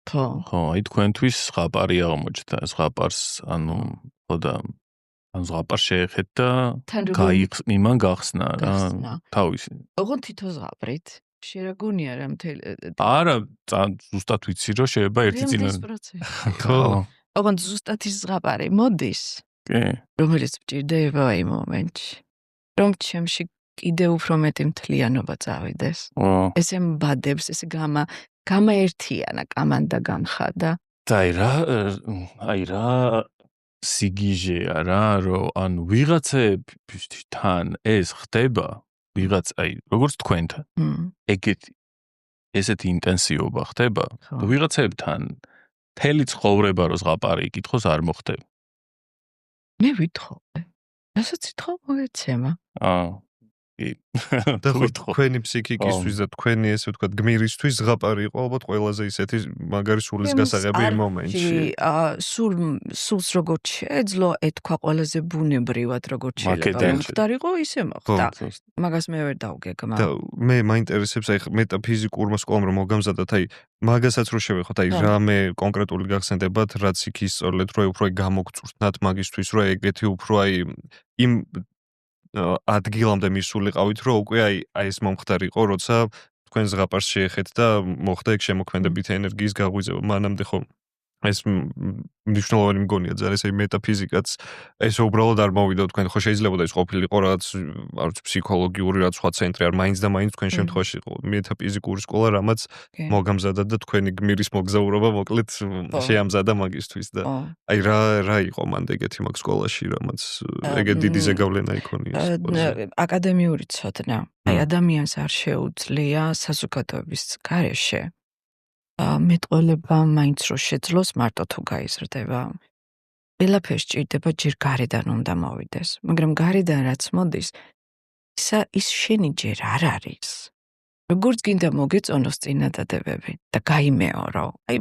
ხო, აი თქვენთვის ზღაპარი აღმოჩნდა, ზღაპარს, ანუ ხო და ან ზღაპარ შეეხეთ და იმან გახსნა რა. თავისი. ოღონდ თითო ზღაპრით. შერაგუნია რა მთელი. არა, ზუსტად ვიცი რომ შეიძლება ერთი წინა. ხო. ოღონდ ზუსტად ის ზღაპარი მოდის. კი. რომელიც მჭირდება აი მომენტში. რომ ჩემში კიდევ უფრო მეტი მთლიანობა წავიდეს. ესე mbadებს, ესე გამაერთიანა კამანდა განხადა. და აი რა სიგიჟეა რა, რომ ანუ ვიღაცებთან ეს ხდება, ვიღაც აი როგორც თქვენთან. ესეთი ინტენსივობა ხდება, ვიღაცებთან მთელი ცხოვრება რო ზღაპარი იკითხოს არ მოხდება. მე ვითხოვე. რასაც ითხოვ მოგეცემა. და თქვენი ფსიქიკისთვის და თქვენი ესე ვთქვათ გმირისთვის ზღაპარი იყო ალბათ ყველაზე ისეთი მაგარი სულის გასაღები იმ მომენტში. სულს როგორც შეეძლო ეთქვა ყველაზე ბუნებრივად როგორც შეიძლება მოხდარიყო ისე მოხდა. მაგას მე ვერ დავგეგმა. და მე მაინტერესებს აი მეტაფიზიკურმა სკოლამ რომ მოგამზადათ აი მაგასაც რო შევეხოთ აი რამე კონკრეტული გახსენდებათ რაც იქ ისწავლეთ რომ უფრო გამოგწურთნათ მაგისთვის რომ ეგეთი უფრო აი იმ ადგილამდე მისულიყავით რომ უკვე აი ეს მომხდარიყო როცა თქვენ ზღაპარს შეეხეთ და მოხდა ეგ შემოქმედებითი ენერგიის გაღვიძება მანამდე ხო ეს მნიშვნელოვანი მგონია ძალიან ეს მეტაფიზიკაც ეს უბრალოდ არ მოვიდა თქვენ ხო შეიძლება ის ყოფილიყო რაღაც არ ვიცი ფსიქოლოგიური რაც სხვა ცენტრი არ მაინც და მაინც თქვენ შემთხვევაში იყო მეტაფიზიკური სკოლა რამაც მოგამზადა და თქვენი გმირის მოგზაურობა მოკლედ შეამზადა მაგისთვის და აი რა იყო მანდ ეგეთი მაგ სკოლაში რამაც ეგეთი დიდი ზეგავლენა იქონია აკადემიური ცოდნა აი ადამიანს არ შეუძლია საზოგადოების გარეშე მეტყოლება მაინც რო შეძლოს მარტო თუ გაიზრდება. ყველაფერს ჭირდება ჯერ გარედან უნდა მოვიდეს, მაგრამ გარედან რაც მოდის, ის შენი ჯერ არ არის. როგორც გინდა მოგეწონოს წინადადებები და გაიმეორო. აი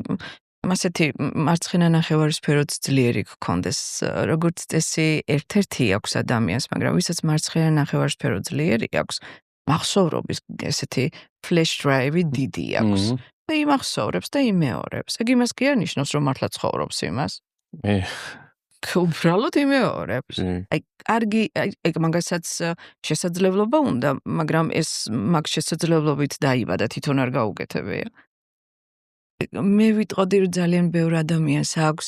ასეთი მარცხენა ნახევარსფეროც ძლიერი გქონდეს, როგორც წესი ერთ-ერთი აქვს ადამიანს, მაგრამ ვისაც მარცხენა ნახევარსფერო ძლიერი აქვს, მახსოვრობის ესეთი flash drive-ი დიდი აქვს. და იმახსოვრებს და იმეორებს. ეგ იმას კი არ ნიშნავს, რომ მართლა ცხოვრობს იმას. უბრალოდ იმეორებს. აი, კარგი, ეგ მაგასაც შესაძლებლობა უნდა, მაგრამ ეს მაგ შესაძლებლობით დაიბადა, თვითონ არ გაუგეთებია. მე ვიტყოდი, რომ ძალიან ბევრ ადამიანს აქვს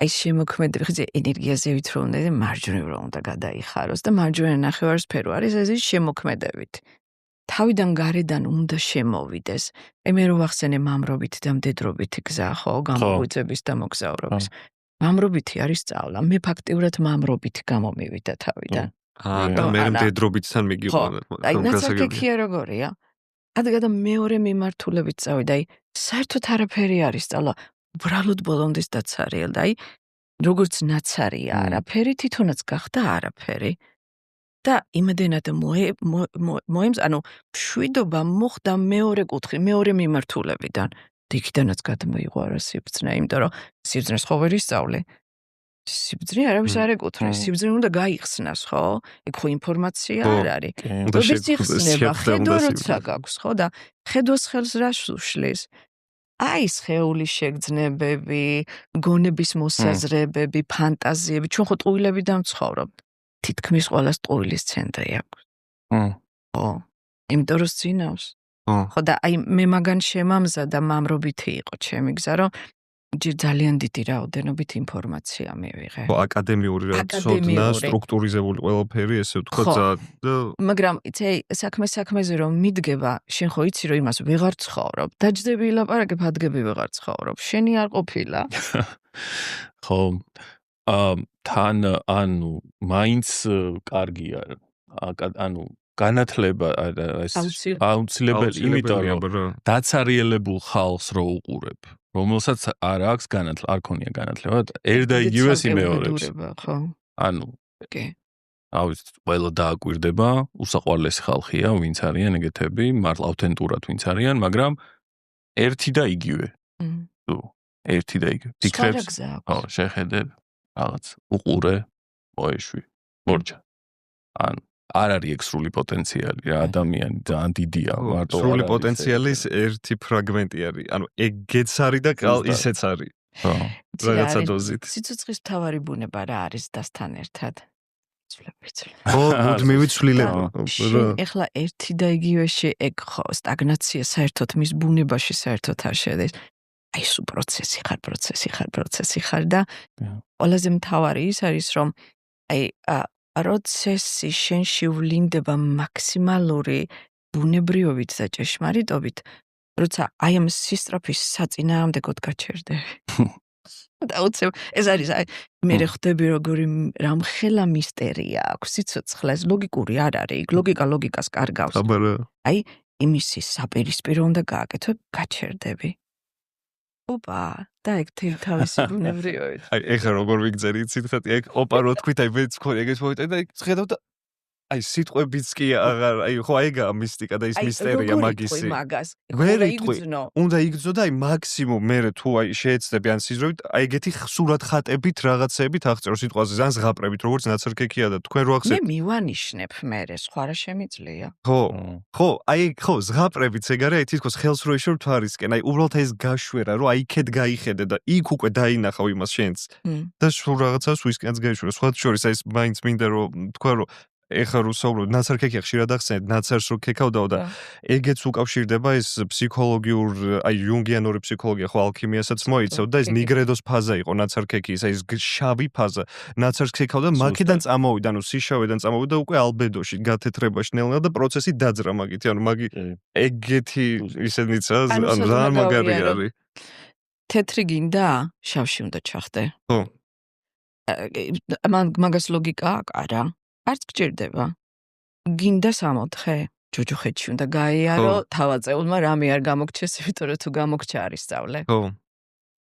აი შემოქმედება, ხიძე ენერგიაზევით რომ უნდა და მარჯვნივ რომ უნდა გადაიხაროს და მარჯვენა ნახევარსფერო არის ეს შემოქმედებით. თავიდან გარედან უნდა შემოვიდეს. მე რო ვახსენე მამრობით და მდედრობითი გზა, ხო, გამოგვიწების და მოგზაურობის. მამრობითი არის სწავლა. მე ფაქტიურად მამრობით გამომივიდა თავიდან. და მე მდედრობითთან მიგიყვანა. აი, ნაცარქექია როგორია? ადგადა მეორე მიმართულებით წავიდა. აი, საერთოდ არაფერი არის სწავლა. უბრალოდ ბოლომდის დაცარიელ და აი, როგორც ნაცარია არაფერი, თვითონაც გახდა არაფერი. და იმედენად ანუ მშვიდობა მოხდა მეორე კუთხე, მეორე მიმართულებიდან. იქიდანაც გადმოიღვარა სიბრძნე, იმიტომ რომ სიბრძნეს ხო ვერ ისწავლე. სიბრძნე არავის არ ეკუთვნის, სიბრძნე უნდა გაიხსნას, ხო? ეგ ხო ინფორმაცია არ არის. როდეს იხსნება, ხედვა როცა გაქვს, ხო და ხედვას ხელს რას უშლის? აი სხეულის შეგრძნებები, გონების მოსაზრებები, ფანტაზიები, ჩვენ ხო ტყუილები დამცხოვრობთ. თითქმის ყველას ტყუილის ცენტრი აქვს. ხო. იმიტომ რომ ძინავს. ხო და აი მე მაგან შემამზადა მამრობითი იყო ჩემი გზა, რომ ჯერ ძალიან დიდი რაოდენობით ინფორმაცია მივიღე. ხო, აკადემიური რა ცოდნა, სტრუქტურიზებული ყველაფერი, ესე ვთქვათ, და მაგრამ იცი, საქმეზე რომ მიდგება, შენ ხო იცი რომ იმას ვეღარ ცხოვრობ. დაჯდები ილაპარაკებ, ადგები ვეღარ ცხოვრობ. შენი არ ყოფილა. ხო. თან ანუ მაინც კარგია ანუ განათლება ეს აუცილებელი, იმიტომ რომ დაცარიელებულ ხალხს რო უყურებ, რომელსაც არ აქვს განათლება, არ ქონია განათლება, ერთ და იგივეს იმეორებს. ხო. ანუ კი. ავით ყველა დააკვირდება, უსაყვარლესი ხალხია, ვინც არიან ეგეთები, მართლა ავთენტურად ვინც არიან, მაგრამ ერთი და იგივე. თუ ერთი და იგივე. ფიქრებს, ხო, შეხედებ, რაღაც უყურე, მოეშვი, მორჩა. ან არ არის ეგ სრული პოტენციალი რა, ადამიანი ძალიან დიდია, მარტო სრული პოტენციალის ერთი ფრაგმენტი არის. ანუ ეგეც არის და ისეც არის. ხო. რაღაცა დოზით. სიცოცხლის მთავარი ბუნება რა არის დასთან ერთად? ხო, მუდმივი ცვლილება. ეხლა ერთი და იგივეში ეგ ხო, სტაგნაცია საერთოდ მის ბუნებაში საერთოდ არ შედის. აი სულ პროცესი ხარ და ყველაზე მთავარი ის არის რომ აი პროცესი შენში ვლინდება მაქსიმალური ბუნებრიობით და ჭეშმარიტობით, როცა აი ამ სისტრაფის საწინააღმდეგოდ გაჩერდები. დაუცებ ეს არის აი მე ხვდები როგორი რამხელა მისტერია აქვს სიცოცხლეს, ლოგიკური არ არის, ლოგიკას კარგავს. აი იმისი საპირისპირო უნდა გააკეთო, გაჩერდები. ოპა, და ეგ თავისი ბუნებრიობით. აი ეხლა როგორ ვიგზერი იცით ხათი, ეგ ოპა რო თქვით, აი მეც ხო ეგეც მოვიტანე და ხედავ და აი სიტყვებიც კი აღარ, აი ხო აიგაა მისტიკა და ის მისტერია მაგისი. უნდა იგრძნო და აი მაქსიმუმ მე თუ აი შეეცდები ან სიზროვით, აი ეგეთი სურათ ხატებით რაღაცებით აღწერო სიტყვაზე, ან ზღაპრებით, როგორც ნაცარქექია და თქვენ რო ახსენეთ. მე მივანიშნებ მე სხვა რა შემიძლია. ხო, აი ხო ზღაპრებით ეგ არის, აი თითქოს ხელს რო ეშორ თვარისკენ, აი უბრალოდ ეს გაშვერა, რომ აი იქეთ გაიხედე და იქ უკვე დაინახავ იმას შენც. და სულ რაღაცას ვისკენაც გაიშვერა. სხვა შორის აი ეს მაინც მინდა რომ თქვა რომ ეხლა რუსაუბრობ ნაცარქექია ხშირად ახსენეთ ნაცარს რო ქეკავდაო და ეგეც უკავშირდება ეს ფსიქოლოგიურ აი იუნგიანური ფსიქოლოგია ხო ალქიმიასაც მოიცავ და ეს ნიგრედოს ფაზა იყო ნაცარქექიის აი ეს შავი ფაზა ნაცარს ქეკავდა მაქედან წამოვიდა ანუ სიშავედან წამოვიდა უკვე ალბედოში გათეთრებაში ნელა და პროცესი დაძრა მაგითი ანუ მაგი ეგეთი ისედნიცა ანუ რა მაგარი არის თეთრი გინდა შავში უნდა ჩახდე ხო მაგას ლოგიკა არა არც გჭირდება. გინდა 60-ხე, ჯოჯოხეთში უნდა გაიარო, თავაწეულმა რამე არ გამოგჩეს, იმიტომ რომ თუ გამოგჩა არის სწავლე. ხო.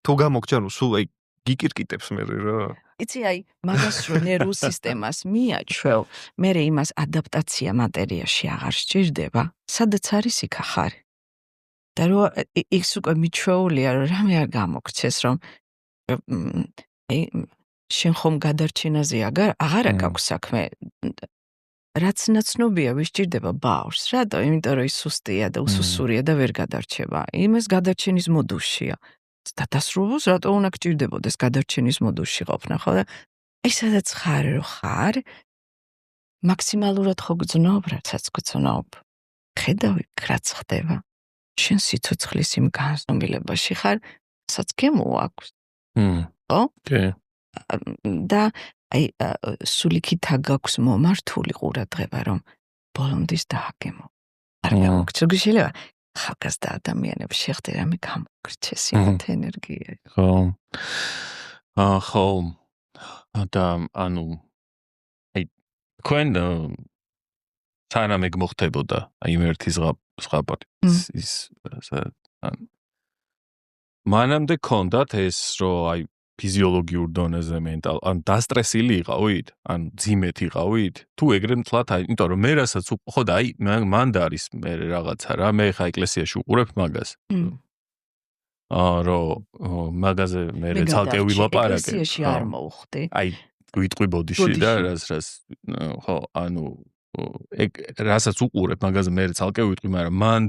თუ გამოგჩა, ნუ სულ აი გიკირკიტებს მე რა. იცი აი, მაგას რო ნერვულ სისტემას მიაჩვევ, მე იმას ადაპტაცია მატერიაში აღარ სჭირდება, სადაც არის იქ ახარ. და რო ის უკვე მიჩვეულია, რომ რამე არ გამოგჩეს, რომ შენ ხომ გადარჩენაზე აღარა გაქვს საქმე. რაც ნაცნობია ვისჭირდება ბავშვს, რატო? იმიტომ რომ ის სუსტია და უსუსურია და ვერ გადარჩება. იმას გადარჩენის მოდულშია. და დასრულოს რატო უნდა გჭირდებოდეს გადარჩენის მოდულში ყოფნა, ხო? და აი სადაც ხარ რო ხარ, მაქსიმალურად ხო გძნობ, რასაც გძნობ. ხედავი რაც ხდება. შენ სიცოცხლის იმ განზომილებაში ხარ, სადაც გემოაქვს. ხო? კი. და აი სულიქით გაქვს მომართული ყურადღება რომ ბოლომდის დააგემო. არ გამოგჩა შეიძლება ხალხასდა ადამიანებს შეხვდე რამე გამოგრჩეს იმათ ენერგია. ხო. ხო. და ანუ აი თქვენ სანამ ეგ მოხდებოდა აი ერთი ზღაპარი ის მანამდე კონდათ ეს რომ აი ფიზიოლოგიურ დონეზე მენტალ ან დასტრესილი იყავით ან ძიმეთ იყავით თუ ეგრე მთლად აი იმიტომ რომ მე რასაც ხო და აი მან და არის მე რაღაცა რა მე ხა ეკლესიაში უყურებ მაგას რომ მაგაზე მე ცალკე ვილაპარაკე ეკლესიაში არ მოვხდი აი ვიტყვი ბოდიში და რას ხო ანუ ეგ რასაც უყურებ მაგაზე მე ცალკე ვიტყვი მაგრამ მან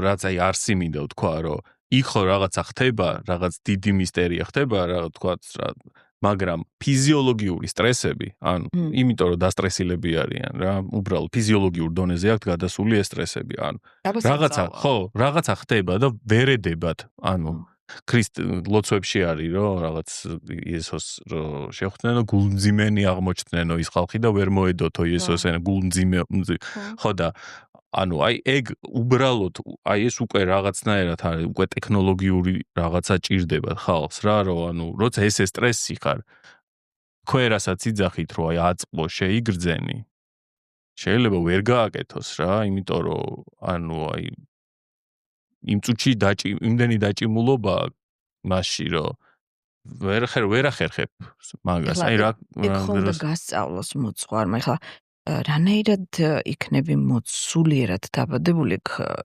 რაც აი არსი მინდა ვთქვა რომ იქ ხო რაღაცა ხდება, რაღაც დიდი მისტერია ხდება, რა თქვათ რა, მაგრამ ფიზიოლოგიური სტრესები, ანუ იმიტომ რომ დასტრესილები არიან რა, უბრალოდ ფიზიოლოგიურ დონეზე აქვს გადასული ეს სტრესები, ანუ რაღაცა ხდება და ვერ ედებათ, ანუ ლოცვებში არის რომ რაღაც იესოს რომ შეხვდნენ გულმძიმენი აღმოჩნდნენო ის ხალხი და ვერ მოედოთო იესოს ენა გულმძიმე ხო და ანუ აი ეგ უბრალოდ აი ეს უკვე რაღაცნაირად არის უკვე ტექნოლოგიური რაღაცა ჭირდება ხალხს რა რომ ანუ როცა ეს სტრესი ხარ ქვერასაც იძახით რომ აი აწყო შეიგრძენი შეიძლება ვერ გააკეთოს რა, იმიტომ რომ ანუ აი იმ წუთში იმდენი დაჭიმულობა მასში რომ ვერ ახერხებ მაგას. აი რა ხომ გასწავლოს მოწყვარმა. ეხლა რანაირად იქნები სულიერად დაბადებული,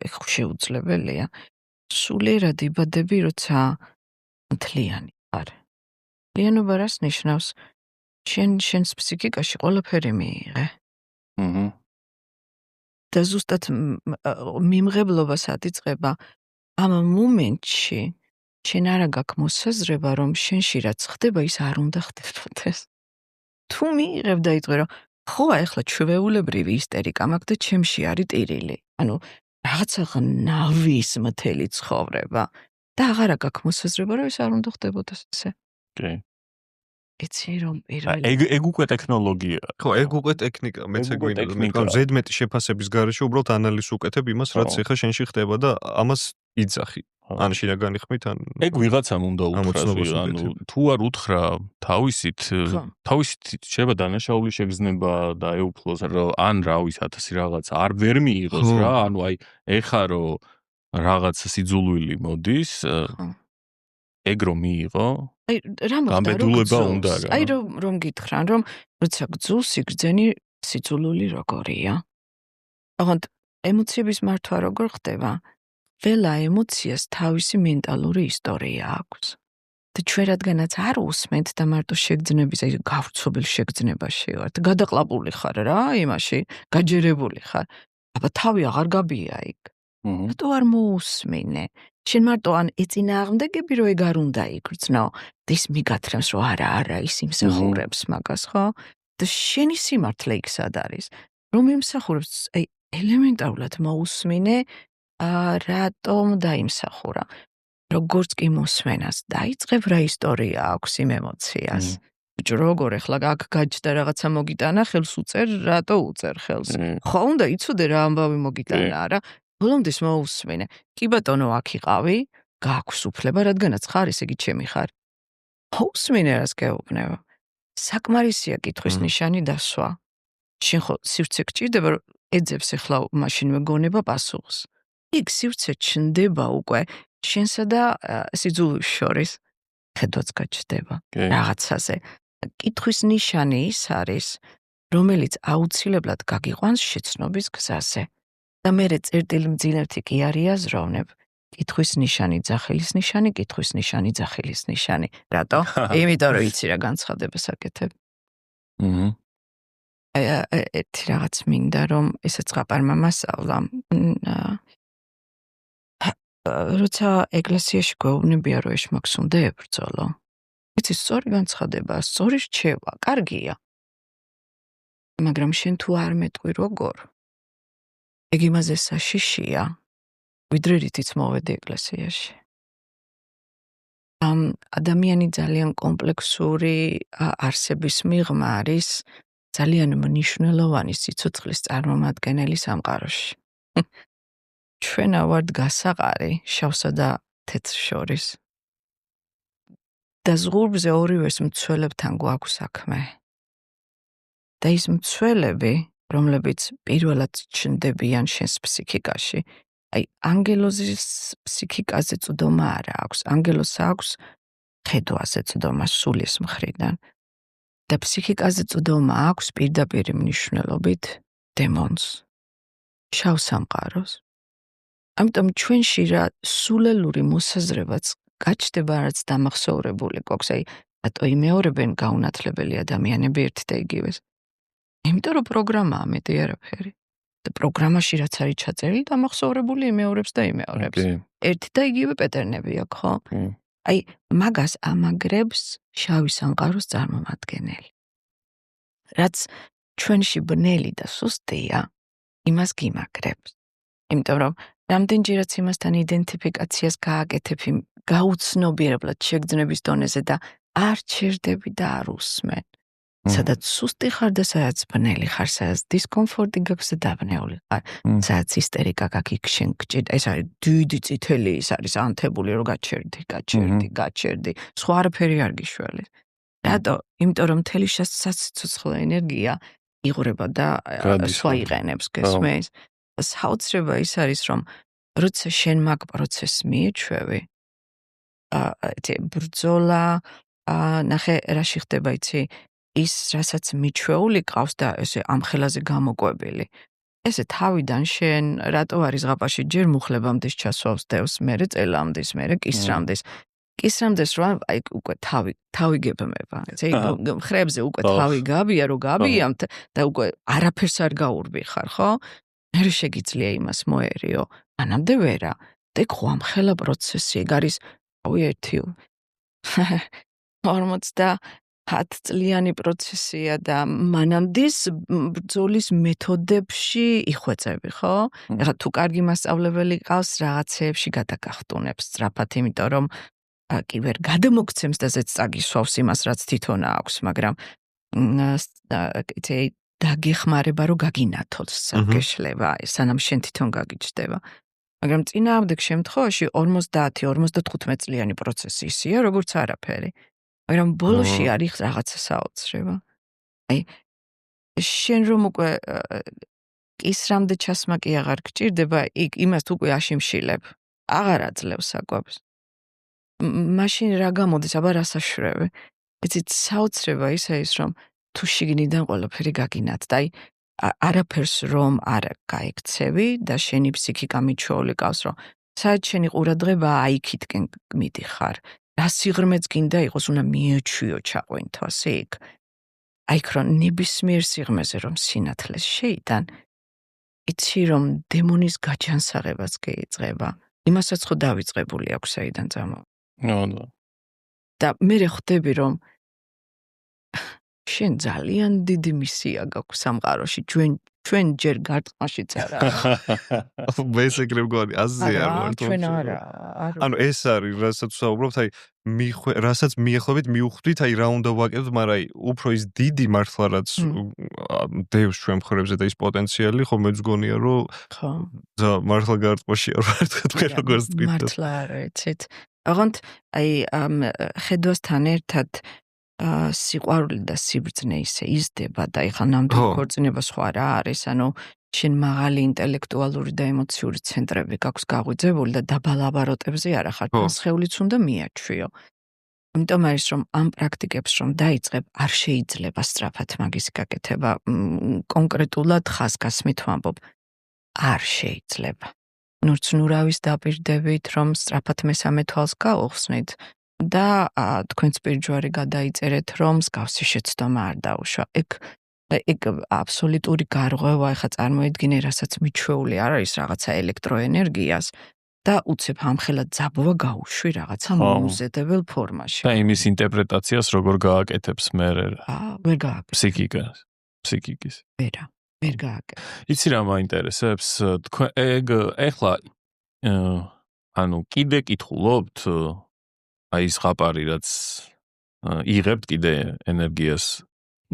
ეგ შეუძლებელია. სულიერად იბადები, როცა მთლიანი ხარ. მთლიანობა რას ნიშნავს? შენს ფსიქიკაში ყველაფერი მიიღე. და ზუსტად მიმღებლობა სად იწყება ამ მომენტში შენ არა გაქვს მოსაზრება რომ შენში რაც ხდება ის არ უნდა ხდებოდეს. თუ მიიღებ და იტყვი რომ ხო ახლა ჩვეულებრივი ისტერიკა მაქვს და ჩემში არის ტირილი. ანუ რაღაცა ნავის მთელი ცხოვრება და აღარა გაქვს მოსაზრება რომ ეს არ უნდა ხდებოდეს ესე. კი. იცი რომ პირველი ეგ უკვე ტექნოლოგია. ხო, ეგ უკვე ტექნიკა, მეც ეგ მინდა. ზედმეტი შეფასების გარეშე უბრალოდ ანალიზს უკეთებ იმას, რაც ეხა შენში ხდება და ამას იძახი. ან შინაგანი ხმით, ან ეგ ვიღაცამ უნდა უთხრას, ანუ თუ არ უთხრა თავისით შეიძლება დანაშაული შეგრძნება და ეუფლოს ან რა ვიცი 1000 რაღაც არ ვერ მიიღოს რა, ანუ აი ეხა რომ რაღაც სიძულვილი მოდის, ეგ რომ მიიღო აი რა მოხდა გამბედულება უნდა რა. აი რომ გითხრან რომ როცა გძულს სიგრძენი სიძულული როგორია? აღარ ემოციების მართვა როგორ ხდება? ველა ემოციას თავისი მენტალური ისტორია აქვს. და ჩვენ რადგანაც არ უსმენთ და მარტო შეგრძნების, აი გავრცობილ შეგრძნებაში ვართ, გადაყლაპული ხარ რა იმაში, გაჯერებული ხარ. აბა თავი აღარ გაბია იქ. რატო არ მოусმინე? შენ მარტო ან ეწინააღმდეგები რომ ეგ არ უნდა იგრძნო, და ის მიგათრემს რომ არა ის იმსახურებს მაგას, ხო? და შენი სიმართლე იქ სად არის? რომ იმსახურებს, აი ელემენტარულად მოусმინე რატომ დაიმსახურა? როგორც კი მოსმენას დაიწყებ რა ისტორია აქვს იმ ემოციას. ბიჭო როგორ ახლა აქ გაჯდა რაღაცა მოგიტანა, ხელს უწერ, რატო უწერ ხელს? ხო უნდა იცოდე რა ამბავი მოგიტანა არა? ბოლომდის მოусმინე. კი ბატონო აქ იყავი, გაქვს უფლება, რადგანაც ხარ, ესე იგი ჩემი ხარ. მოусმინე რას გეუბნება. საკმარისია კითხვის ნიშანი დასვა. შენ ხო სივრცე გჭირდება, რომ ეძებს ახლა მაშინ მეგონება პასუხს. იქ სივრცე ჩნდება უკვე შენსა და სიძულვის შორის. ხედვაც გაჩნდება რაღაცაზე. კითხვის ნიშანი ის არის, რომელიც აუცილებლად გაგიყვანს შეცნობის გზაზე. და მერე წერტილი მძილერთი კი არიაზროვნებ. კითხვის ნიშანი, ძახილის ნიშანი, კითხვის ნიშანი, ძახილის ნიშანი. რატო? იმიტომ რომ იცი რა განცხადებას აკეთებ. ერთი რაღაც მინდა რომ ესეც ყაპარმა მასწავლა. როცა ეკლესიაში გვეუბნებია რომ ეშმაკს უნდა ებრძოლო. იცი სწორი განცხადება, სწორი რჩევა, კარგია. მაგრამ შენ თუ არ მეტყვი როგორ? ეგ იმაზე საშიშია, ვიდრე რითიც მოვედი ეკლესიაში. ადამიანი ძალიან კომპლექსური არსების მიღმა არის ძალიან მნიშვნელოვანი სიცოცხლის წარმომადგენელი სამყაროში. ჩვენ ავართ გასაყარი შავსა და თეთრ შორის. და ზღურბზე ორივეს მცველებთან გვაქვს საქმე. და ის მცველები, რომლებიც პირველად ჩნდებიან შენს ფსიქიკაში, აი ანგელოზის ფსიქიკაზე წვდომა არა აქვს, ანგელოზს აქვს ხედვაზე წვდომა სულის მხრიდან. და ფსიქიკაზე წვდომა აქვს პირდაპირ მნიშვნელობით დემონს, შავ სამყაროს. ამიტომ ჩვენში რა სულელური მოსაზრებაც გაჩნდება, რაც დამახსოვრებული გვაქვს, აი რატო იმეორებენ გაუნათლებელი ადამიანები ერთ და იგივეს. იმიტომ რომ პროგრამაა მეტი არაფერი. და პროგრამაში რაც არის ჩაწერილი, დამახსოვრებული იმეორებს და იმეორებს. ერთი და იგივე პეტერნები აქვს, ხო? აი მაგას ამაგრებს შავი სამყაროს წარმომადგენელი. რაც ჩვენში ბნელი და სუსტია, იმას გიმაგრებს. იმიტომ რომ რამდენჯერაც იმასთან იდენტიფიკაციას გააკეთებ იმ გაუცნობიერებლად შეგრძნების დონეზე და არ ჩერდები და არ უსმენ. სადაც სუსტი ხარ და სადაც ბნელი ხარ, სადაც დისკომფორტი გაქვს და დაბნეული ხარ, სადაც ისტერიკა გაქვს, იქ შენ გჭირდა, ეს არის დიდი წითელი, ის არის ანთებული, რომ გაჩერდი, სხვა არაფერი არ გიშველის. რატო? იმიტომ რომ მთელი სასიცოცხლო ენერგია იღვრება და სხვა იყენებს, გესმის? საოცრება ის არის, რომ როცა შენ მაგ პროცესს მიეჩვევი, ბრძოლა, ნახე რაში ხდება, იცი, ის რასაც მიჩვეული ყავს და ესე ამ ხელაზე გამოკვებილი. ესე თავიდან შენ რატო არის ზღაპარში ჯერ მუხლებამდე ჩასვავს დევს, მერე წელამდის, მერე კისრამდის. კისრამდეს რომ აი უკვე თავი გებმება. ესე ხრებზე უკვე თავი გაბია, რომ გაბიამთ და უკვე არაფერს არ გაურბი ხარ, ხო? მერე შეგიძლია იმას მოერიო. მანამდე ვერა. და ხო ამ ხელა პროცესი ეგ არის 50 წლიანი პროცესია და მანამდის ბრძოლის მეთოდებში იხვეწები, ხო? ეხლა თუ კარგი მასწავლებელი ყავს, რაღაცეებში გადაგახტუნებს სწრაფად, იმიტომ რომ კი ვერ გადამოგცემს და ზეც წაგისვავს იმას, რაც თვითონ აქვს, მაგრამ დაგეხმარება, რომ გაგინათოს გეშლება, სანამ შენ თვითონ გაგიჩნდება. მაგრამ წინააღმდეგ შემთხვევაში 50-55 წლიანი პროცესი ისეა, როგორც არაფერი. მაგრამ ბოლოში არის რაღაცა საოცრება. აი, შენ რომ უკვე კისრამდე ჩასმაკი აღარ გჭირდება, იმას უკვე აშიმშილებ. აღარ აძლევს საკვებს. მაშინ რა გამოდის, აბა რა საშვრევი. იცით, საოცრება ისე ის, რომ თუ შიგნიდან ყველაფერი გაგინათ და აი არაფერს რომ არ გაიქცევი და შენი ფსიქიკა მიჩვეული ყავს, რომ საერთოდ შენი ყურადღება აიქითკენ მიდიხარ. რა სიღრმეც გინდა იყოს, უნდა მიეჩვიო ჩაყვინთო, იქ. აი რომ ნებისმიერ სიღრმეზე რომ სინათლეს შეიტან, იცი რომ დემონის გაჯანსაღებას გეიწყება. იმასაც ხო დავიწყებული აქვს საიდან წამო. და მე ხვდები რომ შენ ძალიან დიდი მისია გაქვს სამყაროში, ჩვენ ჯერ გარტყმაშიც არა. მე ეგრე მგონი, აზზე არ ვარ. ჩვენ არა. ანუ ეს არის, რასაც ვსაუბრობთ, აი რასაც მიეხვებით, მიუხვდით, აი რა უნდა ვაკეთოთ, მაგრამ აი უფრო ის დიდი მართლა რაც დევს ჩვენ მხრებზე და ის პოტენციალი, ხო მე მგონია, რომ ხო. მართლა გარტყმაში არ ვარ, თქვენ როგორც თქვით. მართლა არა, იცით. აღონდ აი ხედვასთან ერთად სიყვარული და სიბრძნე ისე იზრდება და ეხლა ნამდვილ ქორწინება სხვა რა არის, ანუ შენ მაღალი ინტელექტუალური და ემოციური ცენტრები გაქვს გაღვიძებული და დაბალ აბაროტებზე არა ხარ, სხეულიც უნდა მიაჩვიო. იმიტომ არის რომ ამ პრაქტიკებს რომ დაიწყებ, არ შეიძლება სწრაფად მაგის გაკეთება, კონკრეტულად ხაზგასმით ვამბობ, არ შეიძლება. ნურცნურავის დაპირდებით რომ სწრაფად მესამე თვალს გაუხსნით და თქვენს პირჯვარი გადაიწერეთ, რომ მსგავსი შეცდომა არ დაუშვა. ეგ აბსოლუტური გარღვევა, ეხლა წარმოედგინე, რასაც მიჩვეული არ არის რაღაცა ელექტროენერგიას და უცებ ამხელა ძაბვა გაუშვი რაღაცა მოუზედებელ ფორმაში. და იმის ინტერპრეტაციას როგორ გააკეთებს მე? ვერ გააკეთებ. ფსიქიკის. ვერ გააკეთებ. იცი რა მაინტერესებს? თქვენ ეგ ეხლა ანუ კიდე კითხულობთ აი ეს ხაპარი რაც იღებთ კიდე ენერგიას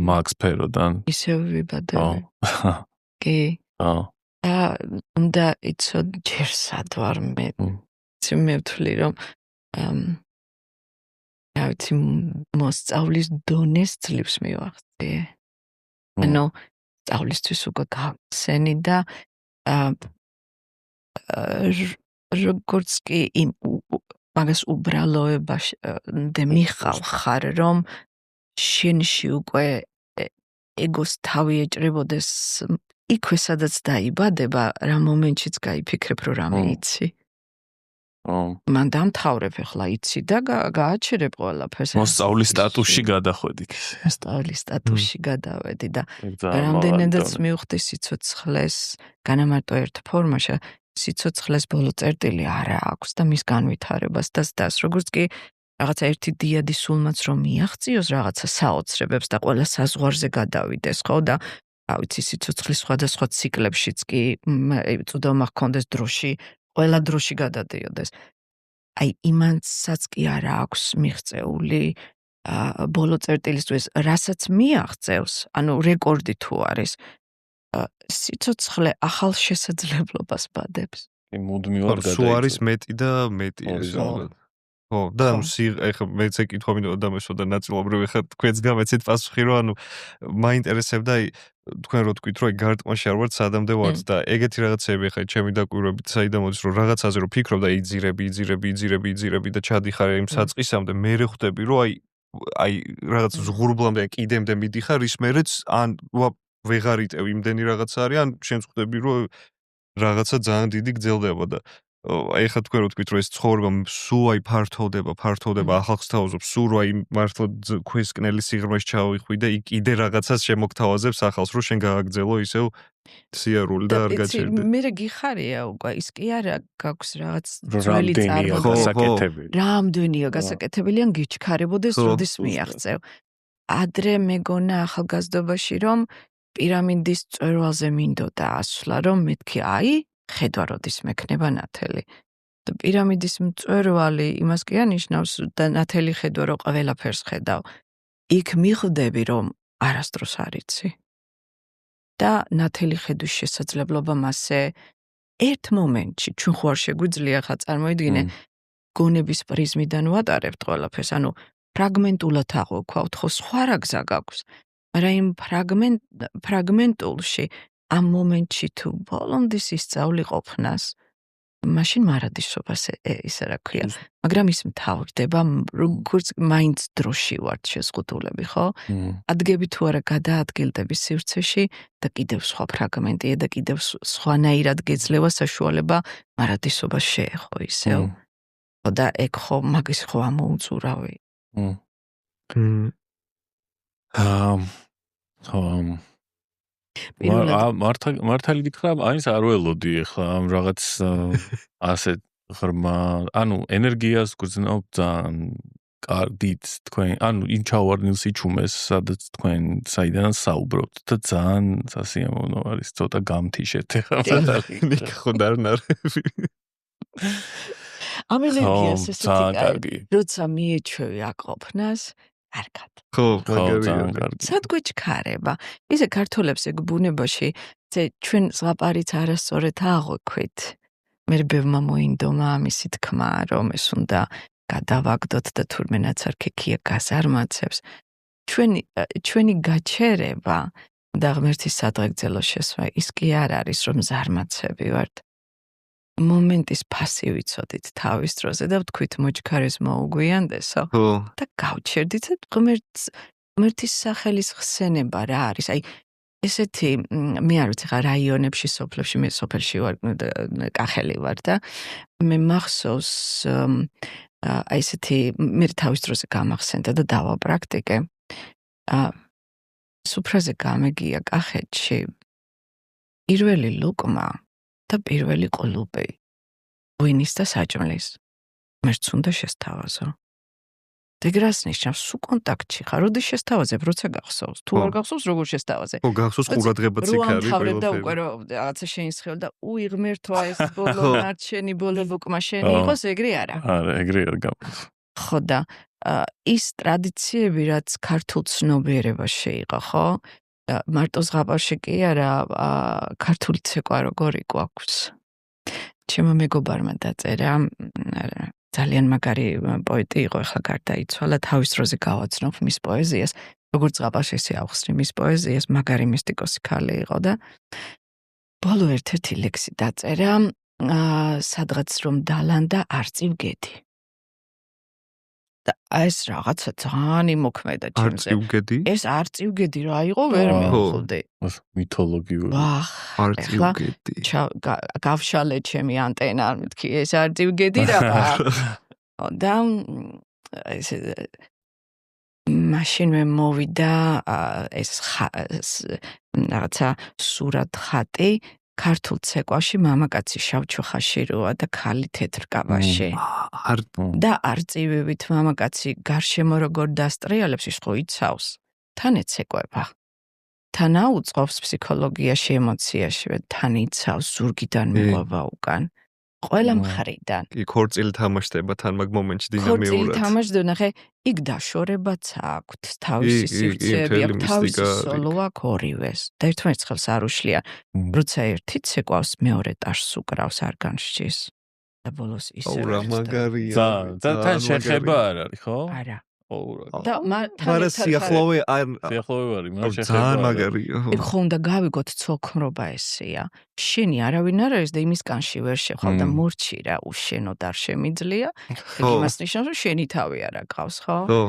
მაგ სფეროდან. ისევ ვიბადები. კი. და იცოდ ჯერ სად ვარ მე. მე ვთვლი რომ რა ვიცი მოსწავლის დონეს ძლივს მივახცე. ანუ სწავლისთვის უკვე გავხსენი და როგორც კი მაგას უბრალოებაში და მიხავხარ რომ შენში უკვე ეგოს თავი ეჭრებოდეს იქვე სადაც დაიბადება, რა მომენტშიც გაიფიქრებ რომ რამე იცი. მან დამთავრებ ახლა იცი და გააჩერებ ყველაფერს. მოსწავლის სტატუსში გადახვედი. მოსწავლის სტატუსში გადავედი და რამდენადაც მივხვდი სიცოცხლეს განამარტო ერთ ფორმაში, სიცოცხლეს ბოლო წერტილი არა აქვს და მის განვითარებას და როგორც კი რაღაცა ერთი დიადი სულმაც რომ მიაღწიოს რაღაცა საოცრებებს და ყველა საზღვარზე გადავიდეს, ხო და რა ვიცი სიცოცხლის სხვადასხვა ციკლებშიც კი წვდომა ჰქონდეს დროში, ყველა დროში გადადიოდეს. აი იმანსაც კი არა აქვს მიღწეული ბოლო წერტილისთვის, რასაც მიაღწევს, ანუ რეკორდი თუ არის, სიცოცხლე ახალ შესაძლებლობას ბადებს. მუდმივად გადაიწევს. სულ არის მეტი და მეტი ეს ალბათ. ხო, და ეხლა მეც ეკითხვა მინდა დამეშვა და ნაწილობრივ ეხლა თქვენს გამეცეთ პასუხი, რომ ანუ მაინტერესებდა თქვენ რო თქვით, რომ აი გარტყმაში არ ვართ, სადამდე ვართ და ეგეთი რაღაცები ხა ჩემი დაკვირვებით საიდან მოდის, რომ რაღაცაზე რო ფიქრობ და იძირები და ჩადიხარ იმ საწყისამდე, მე ხვდები, რომ აი რაღაც ზღურბლამდე კიდემდე მიდიხარ, ის მერეც ან ვეღარ იტევ იმდენი რაღაცა არის, ან შენ ხვდები, რომ რაღაცა ძალიან დიდი გძელდება და აი ხა თქვენ რო თქვით, რომ ეს ცხოვრება სულ აი ფართოვდება, ახალს თავაზობს, სულ რომ აი მართლა ქვესკნელი სიღრმეში ჩავიხვი და იქ კიდე რაღაცას შემოგთავაზებს ახალს, რომ შენ გააგრძელო ისევ სიარული და არ გაჩერდე. მე გიხარია უკვე ის კი არა გაქვს რაღაც ძველი გასაკეთებელი. რამდენია გასაკეთებელი ან გიჩქარებოდეს როდის მიაღწევ. ადრე მეგონა ახალგაზრდობაში რომ პირამიდის წვერვალზე მინდოდა ასვლა, რომ მეთქი აი ხედვა როდის მექნება ნათელი. და პირამიდის მწვერვალი იმას კი ანიშნავს და ნათელი ხედვა რომ ყველაფერს ხედავ. იქ მიხვდები რომ არასდროს არ იცი. და ნათელი ხედვის შესაძლებლობა მასე ერთ მომენტში ჩვენ ხო არ შეგვიძლია ხა წარმოიდგინე გონების პრიზმიდან ვატარებთ ყველაფერს, ანუ ფრაგმენტულად აღვქვათ, ხო სხვა რა გზა გაქვს. მაგრამ იმ ფრაგმენტულში ამ მომენტში თუ ბოლომდე ისწავლი ყოფნას, მაშინ მარადისობას ისე რა ქვია, მაგრამ ის მთავრდება, როგორც მაინც დროში ვართ შეზღუდულები, ხო? ადგები თუ არა გადაადგილდები სივრცეში და კიდევ სხვა ფრაგმენტია და კიდევ სხვანაირად გეძლევა საშუალება მარადისობას შეეხო ისევ. და ეგ ხო მაგის ხო ამოუწურავი. მართალი გითხრა, აინც არ ველოდი ახლა ამ რაღაც ასეთ ღრმა, ანუ ენერგიას გრძნობ ძალიან კარგით თქვენ, ანუ იმ ჩავარდნილს იჩუმეს, სადაც თქვენ საიდანაც საუბრობთ და ძალიან სასიამოვნო არის, ცოტა გამთიშეთ ახლა. ხო დარნარები. ამ ენერგიას ესეთი როცა მიეჩვევი აკოფნას, კარგად. ხო, მაგარია. სად გვეჩქარება? ისე ქართველებს ეგ ბუნებაში, ჩვენ ზღაპარიც არასწორად აღვქვით. მე ბევრმა მოინდომა ამისი თქმა, რომ ეს უნდა გადავაგდოთ და თურმე ნაცარქექია გაზარმაცებს. ჩვენი გაჩერება და ღმერთის სადღეგრძელო შესვა ის კი არ არის, რომ ზარმაცები ვართ. მომენტის ფასი ვიცოდით თავის დროზე და ვთქვით მოჩქარეს მოუგვიანდესო და გავჩერდით ღმერთის სახელის ხსენება რა არის. აი ესეთი მე არ ვიცი ხა რაიონებში, სოფლებში, მე სოფელში ვარ, კახელი ვარ და მე მახსოვს აი ესეთი მე თავის დროზე გამახსენდა და დავაპრაქტიკე. სუფრაზე გამეგია კახეთში პირველი ლუკმა და პირველი ყლუპი ღვინის და საჭმლის მერც უნდა შესთავაზო. დეგრას ნიშნავს სულ კონტაქტში ხარ, როდის შესთავაზებ, როცა გახსოვს. თუ არ გახსოვს, როგორ შესთავაზებ? ხო, გახსოვს ყურადღებაც იქ არის ყველაფერი. და უკვე რაღაცა შეინსხევ და ღმერთო ეს ბოლო ნარჩენი ბოლო ლუკმა შენი იყოს, ეგრე არა. არა, ეგრე არ გამოდის. ხო და ის ტრადიციები, რაც ქართულ ცნობიერებას შეიყო, ხო? მარტო ზღაპარში კი არა, ქართული ცეკვა როგორი გვაქვს. ჩემო მეგობარმა დაწერა, ძალიან მაგარი პოეტი იყო, ახლა გარდაიცვალა, თავის დროზე გავაცნობ მის პოეზიას, როგორც ზღაპარში ესე ავხსნი მის პოეზიას, მაგარი მისტიკოსი ქალი იყო და ბოლო ერთ-ერთი ლექსი დაწერა, სადღაც რომ დალანდა არწივ გედი. და ეს რაღაცა ძალიან იმოქმედა ჩემზე. არწივგედი? ეს არწივგედი რა იყო, ვერ მივხვდი. მითოლოგიური. არწივგედი. გავშალე ჩემი ანტენა, არ მეთქი, ეს არწივგედი რა. და ესე მაშინ მე მოვიდა ეს რაღაცა სურათ ხატი ქართულ ცეკვაში მამაკაცი შავჩოხაში როა და ქალი თეთრ კაბაში. და არწივივით მამაკაცი გარშემო როგორ დასტრიალებს, ის ხო იცავს. თან ეცეკვება. თან აუწყობს ფსიქოლოგიაში, ემოციაში, თან იცავს ზურგიდან მიყვება უკან. ყველა მხრიდან. კი, ქორწილი თამაშდება თან მაგ მომენტში დინამიურად. ქორწილი თამაშდება, ნახე, იქ დაშორებაც აქვთ, თავისი სივრცეები აქვს, თავისი სოლო აქვს ორივეს. და ერთმანეთს ხელს არ უშლია. როცა ერთი ცეკვავს, მეორე ტაშს უკრავს, არ განსჯის. და ბოლოს ისე. აუ რა მაგარია. და თან შეხება არ არის, ხო? არა. და მაგრამ სიახლოვე არ სიახლოვე ვარ, იმას ძალიან მაგარია. იქ ხო უნდა გავიგოთ ცოლქმრობა ესეა. შენი არავინ არ არის და იმის კანში ვერ შეხვალ და მორჩი რა უშენოდ არ შემიძლია. იმას ნიშნავს რომ შენი თავი არ აკავს, ხო? ხო.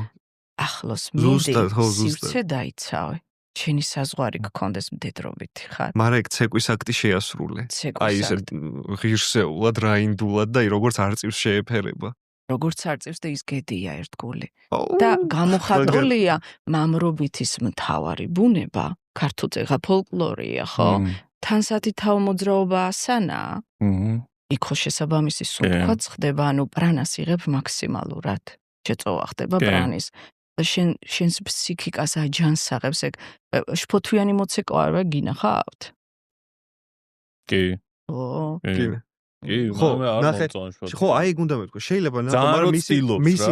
ახლოს მიდი სივრცე დაიცავე. შენი საზღვარი გქონდეს მდედრობითი ხარ. მაგრამ ეგ ცეკვის აქტი შეასრულე. აი ესე ღირსეულად, რაინდულად და როგორც არწივს შეეფერება. როგორც არწივს და ის გედია ერთგული. და გამოხატულია მამრობითის მთავარი ბუნება, ქართულზე ხა ფოლკლორია, ხო? თანსათი თავმოძრაობა ასანაა. იქ ხო შესაბამისი სულთქვაც ხდება, ანუ პრანას იღებ მაქსიმალურად. შეწოვა ხდება პრანის. და შენს ფსიქიკას აჯანსაღებს ეგ შფოთვიანი მოცეკვა არ გინახავთ? კი. ხო, ნახე. ხო, აი ეგ უნდა მეთქვა. შეიძლება ნახო, მაგრამ მისი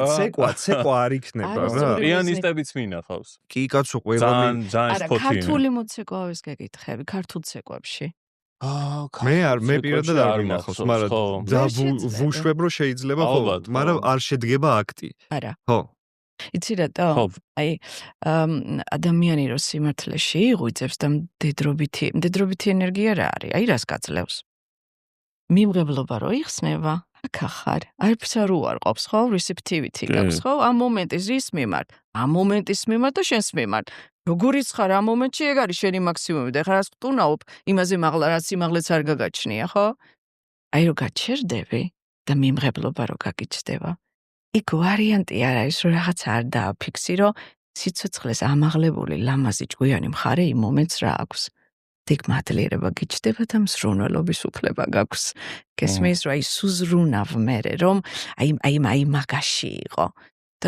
ცეკვა არ იქნება რა. პიანისტებიც მინახავს. კი, კაცო, ყველა ძალიან არა, ქართული მოცეკვავის გეკითხები, ქართულ ცეკვებში. მე პირადად არ მინახავს, მაგრამ ვუშვებ რომ შეიძლება ხო, მაგრამ არ შედგება აქტი. არა. ხო. იცი რატო? აი ადამიანი რო სიმართლეში იღვიძებს და მდედრობითი ენერგია რა არის? აი რას გაძლევს? მიმღებლობა რო იხსნება, აქ ახარ. არც არ უარყოფს, ხო? receptivity გაქვს, ხო? ამ მომენტის რის მიმართ? ამ მომენტის მიმართ და შენს მიმართ. როგორიც ხარ ამ მომენტში, ეგ არის შენი მაქსიმუმი და ხარ რას ვტუნაობ, იმაზე მაღლა რაც სიმაღლეც არ გაგაჩნია, ხო? აი რო გაჩერდები და მიმღებლობა რო გაგიჩნდება. იქ ვარიანტი არ არის, რომ რაღაც არ დააფიქსირო, სიცოცხლეს ამაღლებული ლამაზი ჭკვიანი მხარე იმ მომენტს რა აქვს. იქ მადლიერება გიჩნდება და მსრუნველობის უფლება გაქვს. გესმის, რომ აი სუზრუნავ მერე, რომ აი მაგაში იყო. და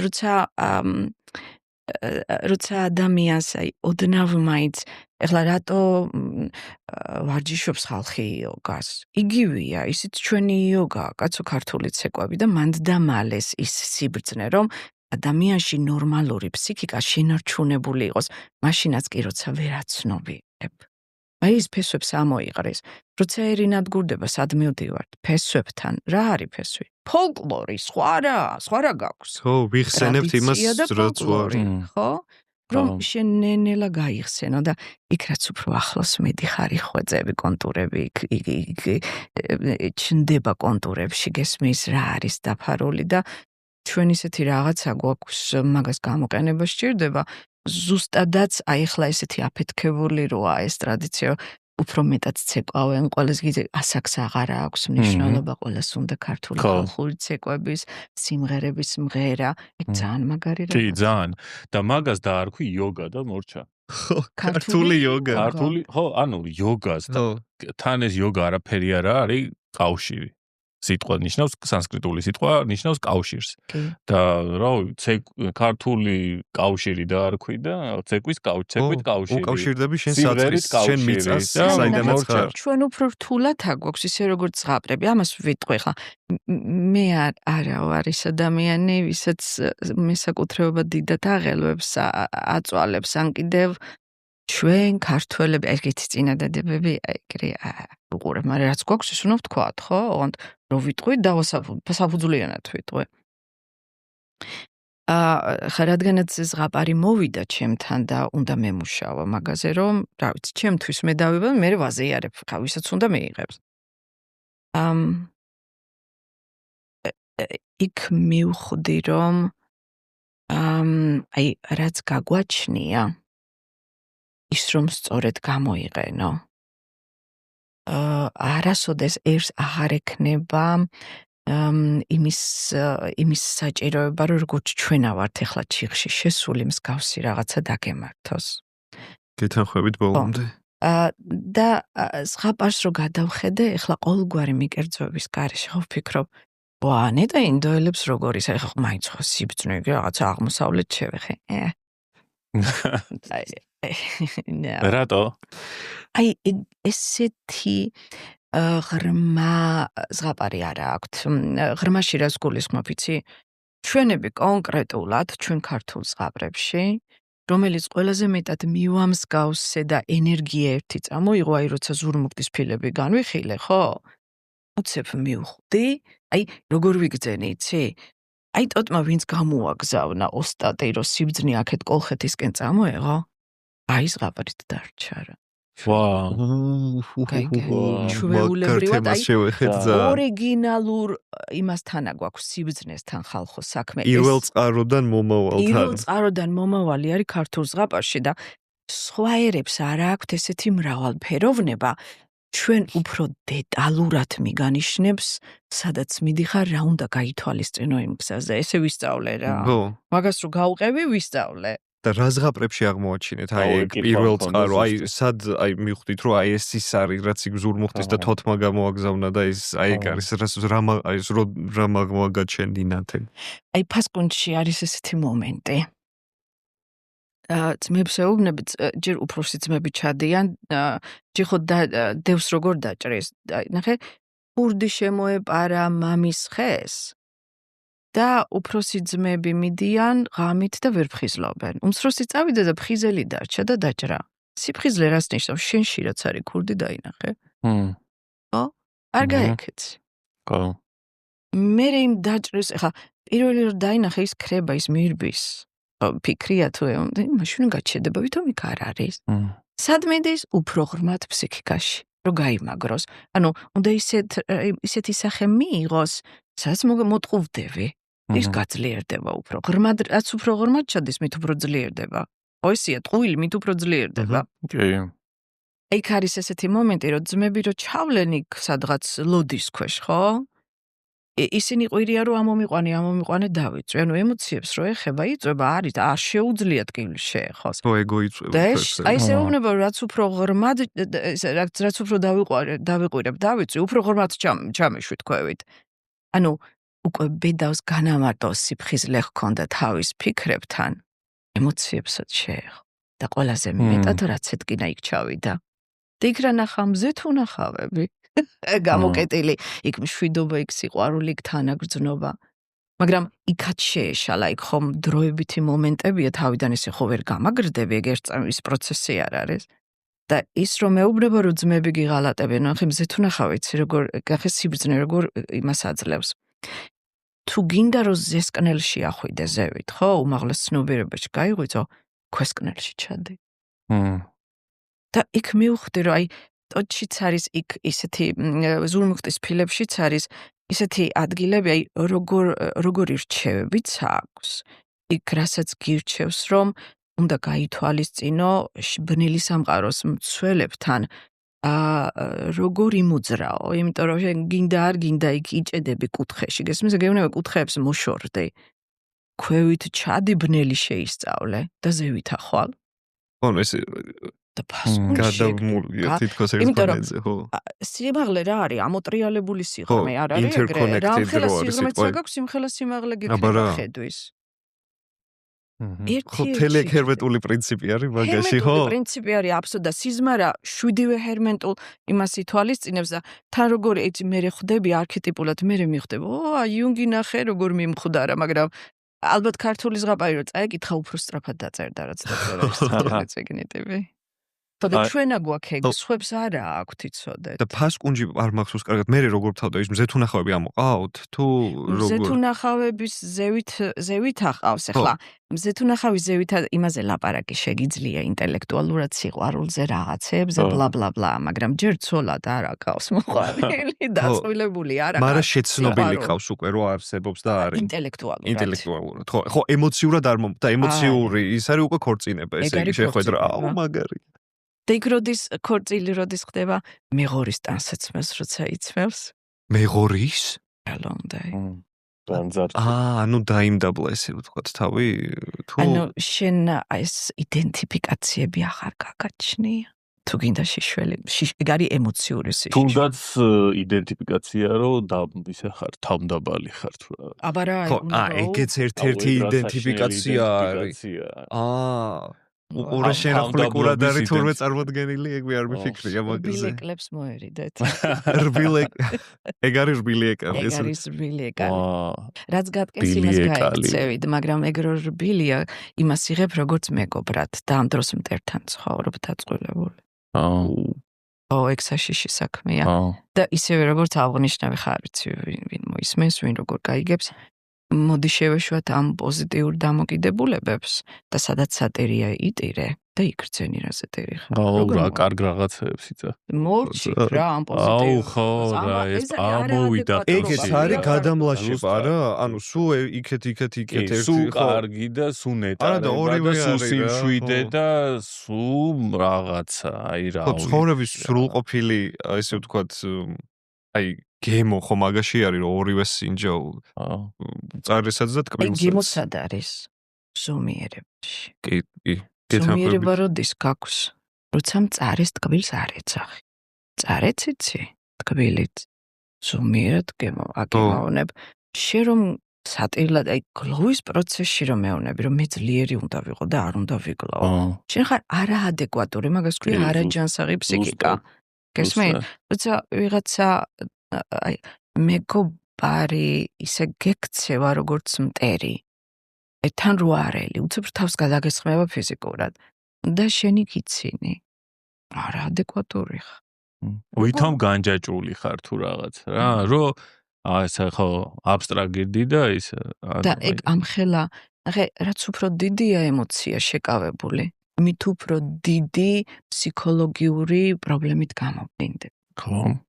როცა ადამიანს აი ოდნავ მაინც ეხლა რატო ვარჯიშობს ხალხი იოგას? იგივეა, ისიც ჩვენი იოგა, კაცო ქართული ცეკვები და მანდამალეს ის სიბრძნე, რომ ადამიანში ნორმალური ფსიქიკა შენარჩუნებული იყოს, მაშინაც კი როცა ვერაცნობიერებ. აი ეს ფესვებს ამოიყრეს. როცა ერინადგურდება სად მივდივართ? ფესვებთან. რა არის ფესვი? ფოლკლორი, სხვა რა გაქვს. ხო, ვიხსენებთ იმას, რაც ვარ. ხო? რომ შენ ნელა გაიხსენო და იქ რაც უფრო ახლოს მიდიხარ ხვეწები, კონტურები, იქ ჩნდება კონტურებში, გესმის რა არის დაფარული და ჩვენ ისეთი რაღაცა გვაქვს, მაგას გამოყენება სჭირდება. ზუსტადაც აი ახლა ესეთი აფეთქებული როა ეს ტრადიცია, უფრო მეტად ცეკვავენ, ყველას გიძე ასაკს აღარ აქვს მნიშვნელობა, ყველას უნდა ქართული ხალხური ცეკვების, სიმღერების მღერა, ეგ ძალიან მაგარი რაღაცა. კი, ძალიან. და მაგას დაარქვი იოგა და მორჩა. ხო, ქართული იოგა. ხო, ანუ იოგას და თან ეს იოგა არაფერი არა არის კავშირი. სიტყვა ნიშნავს სანსკრიტული სიტყვა ნიშნავს კავშირს. და რა ვიცი, ქართული კავშირი დაარქვი და ცეკვით კავშირი. უკავშირდები შენ საწყის, შენ მიწას, საიდანაც ხარ. ჩვენ უფრო რთულად აგვაქვს ისე როგორც ზღაპრები. ამას ვიტყვი ხა. მე არა ვარ ის ადამიანი, ვისაც მესაკუთრეობა დიდად აღელვებს, აწვალებს, ან კიდევ ჩვენ ქართველები, ეგეთი წინადადებები, ეგრე უყურებ, მაგრამ რაც გვაქვს, ის უნდა ვთქვათ, ხო? ოღონდ რო ვიტყვი, საფუძვლიანად ვიტყვი. ხა რადგანაც ზღაპარი მოვიდა ჩემთან და უნდა მემუშავა მაგაზე, რომ, რა ვიცი, ჩემთვის მე დავიბა, მე ვაზიარებ, ხა ვისაც უნდა მიიღებს. იქ მივხვდი, რომ აი რაც გაგვაჩნია ის რომ სწორედ გამოიყენო. არასოდეს ერს აღარ ექნება იმის საჭიროება, რომ როგორც ჩვენა ვართ ახლა ჩიხში შესული მსგავსი რაღაცა დაგემართოს. გეთანხმებით ბოლომდე. და ზღაპარს რო გადავხედე, ახლა ყოველგვარი მიკერძოების გარეშე ხო ვფიქრობ, ნეტა ინდოელებს როგორ ის, ახლა მაინც ხო სიბრძნე რაღაცა აღმოსავლეთ შევეხე. რატო? აი ესეთი ღრმა ზღაპარი არა აქვთ. ღრმაში რას გულისხმობ, იცი? ჩვენები კონკრეტულად ჩვენ ქართულ ზღაპრებში, რომელიც ყველაზე მეტად მივამსგავსე და ენერგია ერთი წამოიღო, აი როცა ზურმუხტის ფილები განვიხილე, ხო? უცებ მივხვდი, აი როგორ ვიგძენი, იცი? აი ტოტმა ვინც გამოაგზავნა ოსტატი რომ სიბძნე აქეთ კოლხეთისკენ წამოეღო აი ზღაპრით დარჩა რა ჩვეულებრივად აი ორიგინალურ იმასთან აგვაქვს სიბძნესთან ხალხო საქმე პირველ წყაროდან მომავალი არის ქართულ ზღაპარში და სხვა ერებს არ აქვთ ესეთი მრავალფეროვნება ჩვენ უფრო დეტალურად მიგანიშნებს სადაც მიდიხარ რა უნდა გაითვალისწინო იმ გზაზე ესე ვისწავლე რა მაგას რო გავყევი ვისწავლე და რა ზღაპრებში აღმოაჩინეთ აი პირველ წყარო აი სად აი მივხვდით რომ აი ეს ის არის რაც იქ ზურმუხტის და თოთმა გამოაგზავნა და ეს აი ეგ არის რა მაგმოაგაჩენდინათ აი ფასკუნჯში არის ესეთი მომენტი ძმებს ეუბნებით ჯერ უფროსი ძმები ჩადიან ჯიხო დევს როგორ დაჭრეს ნახე ქურდი შემოეპარა მამის ხეს და უფროსი ძმები მიდიან ღამით და ვერ ფხიზლობენ. უმცროსი წავიდა და ფხიზელი დარჩა და დაჭრა. სიფხიზლე რას ნიშნავს? შენში რაც არის ქურდი დაინახე. ხო? არ გაიქეცი. ხო. მე იმ დაჭრეს, ხა პირველი რომ დაინახე ის ქრება ის მირბის. ფიქრია თუ მაშინ გაჩედება ვითომ იქ არ არის. სად მიდის უფრო ღრმად ფსიქიკაში. რომ გაიმაგროს. ანუ უნდა ისეთი სახე მიიღოს, სადაც მოტყუვდები. ის გაძლიერდება უფრო. ღრმად, რაც უფრო ღრმად ჩადის, მით უფრო ძლიერდება. ხო ისია, ტყუილი მით უფრო ძლიერდება. კი. იქ არის ესეთი მომენტი, რომ ძმები რო ჩავლენ იქ სადღაც ლოდის ქვეშ, ხო? ისინი ყვირია რომ ამომიყვანე დავიწვი. ანუ ემოციებს რო ეხება, იწვება არის და არ შეუძლიათ კილ შეეხოს. ხო, ეგო იწვება. აი ესე უუბნება რაც უფრო ღრმად რაც უფრო დავიყვირებ დავიწვი, უფრო ღრმად ჩამეშვი თქვევით. ანუ უკვე ბედავს განამარტოს სიფხიზლე ჰქონდა თავის ფიქრებთან, ემოციებსაც შეეხო. და ყველაზე მეტად რაც ეთკინა იქ ჩავიდა. და იქ რა ნახა მზე თუ ნახავები. გამოკეტილი, იქ მშვიდობა, იქ სიყვარული, იქ თანაგრძნობა. მაგრამ იქაც შეეშალა, იქ ხომ დროებითი მომენტებია თავიდან ესე ხო ვერ გამაგრდები, ეგ ის პროცესი არ არის. და ის რომ მეუბნება რომ ძმები გიღალატებენ, ახლა მზე თუ ნახავიცი, როგორ გახე სიბრძნე, როგორ იმას აძლევს. თუ გინდა რომ ზესკნელში ახვიდე ზევით, ხო, უმაღლეს ცნობიერებაში გაიღვიძო, ქვესკნელში ჩადი. და იქ მივხვდი რომ აი ტოტშიც არის იქ ისეთი ზურმუხტის ფილებშიც არის ისეთი ადგილები, აი როგორ ირჩევებიც აქვს. იქ რასაც გირჩევს, რომ უნდა გაითვალისწინო ბნელი სამყაროს მცველებთან როგორ იმოძრაო, იმიტომ რომ გინდა არ გინდა იქ იჭედები კუთხეში. გესმის, გეუბნება კუთხეებს მოშორდი. ქვევით ჩადი ბნელი შეისწავლე და ზევით ახვალ. ანუ ეს და გადაგმულია თითქოს ერთმანეთზე, ხო? სიმაღლე რა არის? ამოტრიალებული სიღრმე არ არის ეგრე? რა ხელა სიღრმეც გაქვს, იმ ხელა სიმაღლე გიქნება ხედვის. ხო, თელეჰერმეტული პრინციპი არის მაგაში, ხო? ჰერმეტული პრინციპი არის აბსოლუტა სიზმარა 7-ვე ჰერმეტულ იმას ითვალისწინებს და თან როგორ ეცი მე ხვდები არქეტიპულად მე მიხვდება. იუნგი ნახე როგორ მიმხვდარა, მაგრამ ალბათ ქართული ზღაპარი რო წაეკითხა უფრო სწრაფად დაწერდა რაც დოქტორად წეგნიტები. და ჩვენა გვაქვს ეგ, სხვებს არა აქვთ იცოდეთ. და ფასკუნჯი არ მახსოვს კარგად, მე როგორ თავდა ის მზეთუნახავები ამოყავთ? თუ როგორ? მზეთუნახავების ზევით აყავს, ახლა მზეთუნახავის ზევით იმაზე ლაპარაკი შეგიძლია ინტელექტუალურად სიყვარულზე რაღაცებზე ბლა ბლა ბლა, მაგრამ ჯერ ცოლად არ აყავს მოყვანილი, დაწყვილებული არ აყავს. მაგრამ შეცნობილი ყავს უკვე რო არსებობს და არის. ინტელექტუალურად. ხო, ემოციურად არ და ემოციური ის არის უკვე ქორწინება, ესე იგი შეხვედრა. მაგარი. და იქ როდის ქორწილი როდის ხდება მეღორის ტანსაცმელს როცა იცმევს მეღორის ალონდაი ანუ დაიმდაბლა ესე ვთქვათ თავი თუ ანუ შენ ეს იდენტიფიკაციები აღარ გაგაჩნია თუ გინდა შიშველი გარი ემოციური სიშველი თუნდაც იდენტიფიკაცია რომ ისე ხარ თავმდაბალი ხარ თუ რა აბა რა ეგეც ერთ-ერთი იდენტიფიკაცია არის ურა შენახულიკურად არის თურმე წარმოდგენილი, ეგ მე არ მიფიქრია მაგაზე. რბილეკლებს მოერიდეთ. ეგ არის რბილი ეკალი. ეგ არის რბილი ეკალი. რაც გატკეს იმას გაიქცევით, მაგრამ ეგ რბილია, იმას იღებ როგორც მეგობრად და ამ დროს მტერთან ცხოვრობ დაწყვილებული. ეგ საშიში საქმეა. და ისევე როგორც აღნიშნავი ხარ, ვინ მოისმენს, ვინ როგორ გაიგებს. მოდი შევეშვათ ამ პოზიტიურ დამოკიდებულებებს და სადაც სატერია იტირე და იქრძენი რა სატერი ხარ. აუ რა კარგ რაღაცებს იცი. მორჩი რა ამ პოზიტიურ. აუ ხო რა ეს ამოვიდა. ეგეც არის გადამლაშება რა? ანუ სულ იქეთ სუ კარგი და სუ ნეტარება და სუ სიმშვიდე და სუ რაღაცა აი რა. ხო ცხოვრების სრულყოფილი ესე ვთქვათ აი გემო ხო მაგაში არის რომ ორივე სინჯა წარესაც და ტკბილსაც. გემო სად არის? ზომიერებაში. კი. ზომიერება როდის გაქვს? როცა მწარეს ტკბილს არ ეცახი. წარეც იცი, ტკბილით. ზომიერად აგემოვნებ. შენ რომ სატირლად აი გლოვის პროცესში რომ მეუბნები რომ მე ძლიერი უნდა ვიყო და არ უნდა ვიგლოვო. შენ ხარ არაადეკვატური, მაგას ქვია არაჯანსაღი ფსიქიკა. გესმენ? როცა ვიღაცა აი მეგობარი ისე გექცევა როგორც მტერი. თან რო არელი, უცებ თავს გადაგესხმება ფიზიკურად და შენი გიცინი. არაადეკვატური ხარ. ვითომ განჯაჭვული ხარ თუ რაღაც რა, რომ ასე ხო აბსტრაგირდი და ის და ეგ ამხელა, ნახე, რაც უფრო დიდია ემოცია შეკავებული, მით უფრო დიდი ფსიქოლოგიური პრობლემით გამოვლინდება. ხო.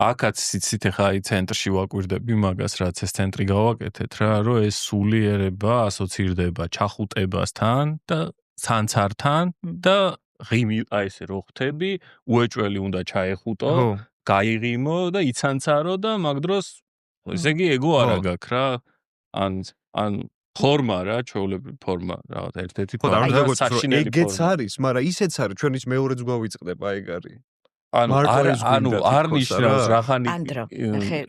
აკაც იცით ხა აი ცენტრში ვაკვირდები მაგას, რაც ეს ცენტრი გავაკეთეთ რა, რომ ეს სულიერება ასოცირდება ჩახუტებასთან და ცანცართან და ღიმი აი ესე რო ხვდები, უეჭველი უნდა ჩაეხუტო, გაიღიმო და იცანცარო და მაგ დროს ესე იგი ეგო არა გაქვს რა. ან ფორმა რა, ჩვეულებრივი ფორმა, რაღაც ერთ-ერთი ფორმა. ეგეც არის, მაგრამ ისეც არის, ჩვენ ის მეორეც გვავიწყდება ეგ არის. ანუ არ ნიშნავს რახანი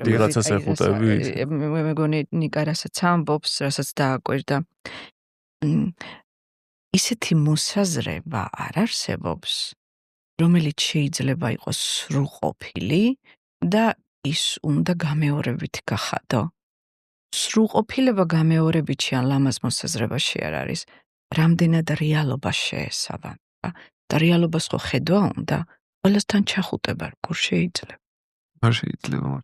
ვიღაცას ეხუტები. მე მეგონი ნიკა რასაც ამბობს, რასაც დააკვირდა. ისეთი მოსაზრება არ არსებობს, რომელიც შეიძლება იყოს სრულყოფილი და ის უნდა გამეორებით გახადო. სრულყოფილება გამეორებითი ან ლამაზ მოსაზრებაში არ არის, რამდენად რეალობა შეესაბამება. და რეალობას ხო ხედვა უნდა, ყველასთან ჩახუტება როგორ შეიძლება. არ შეიძლება.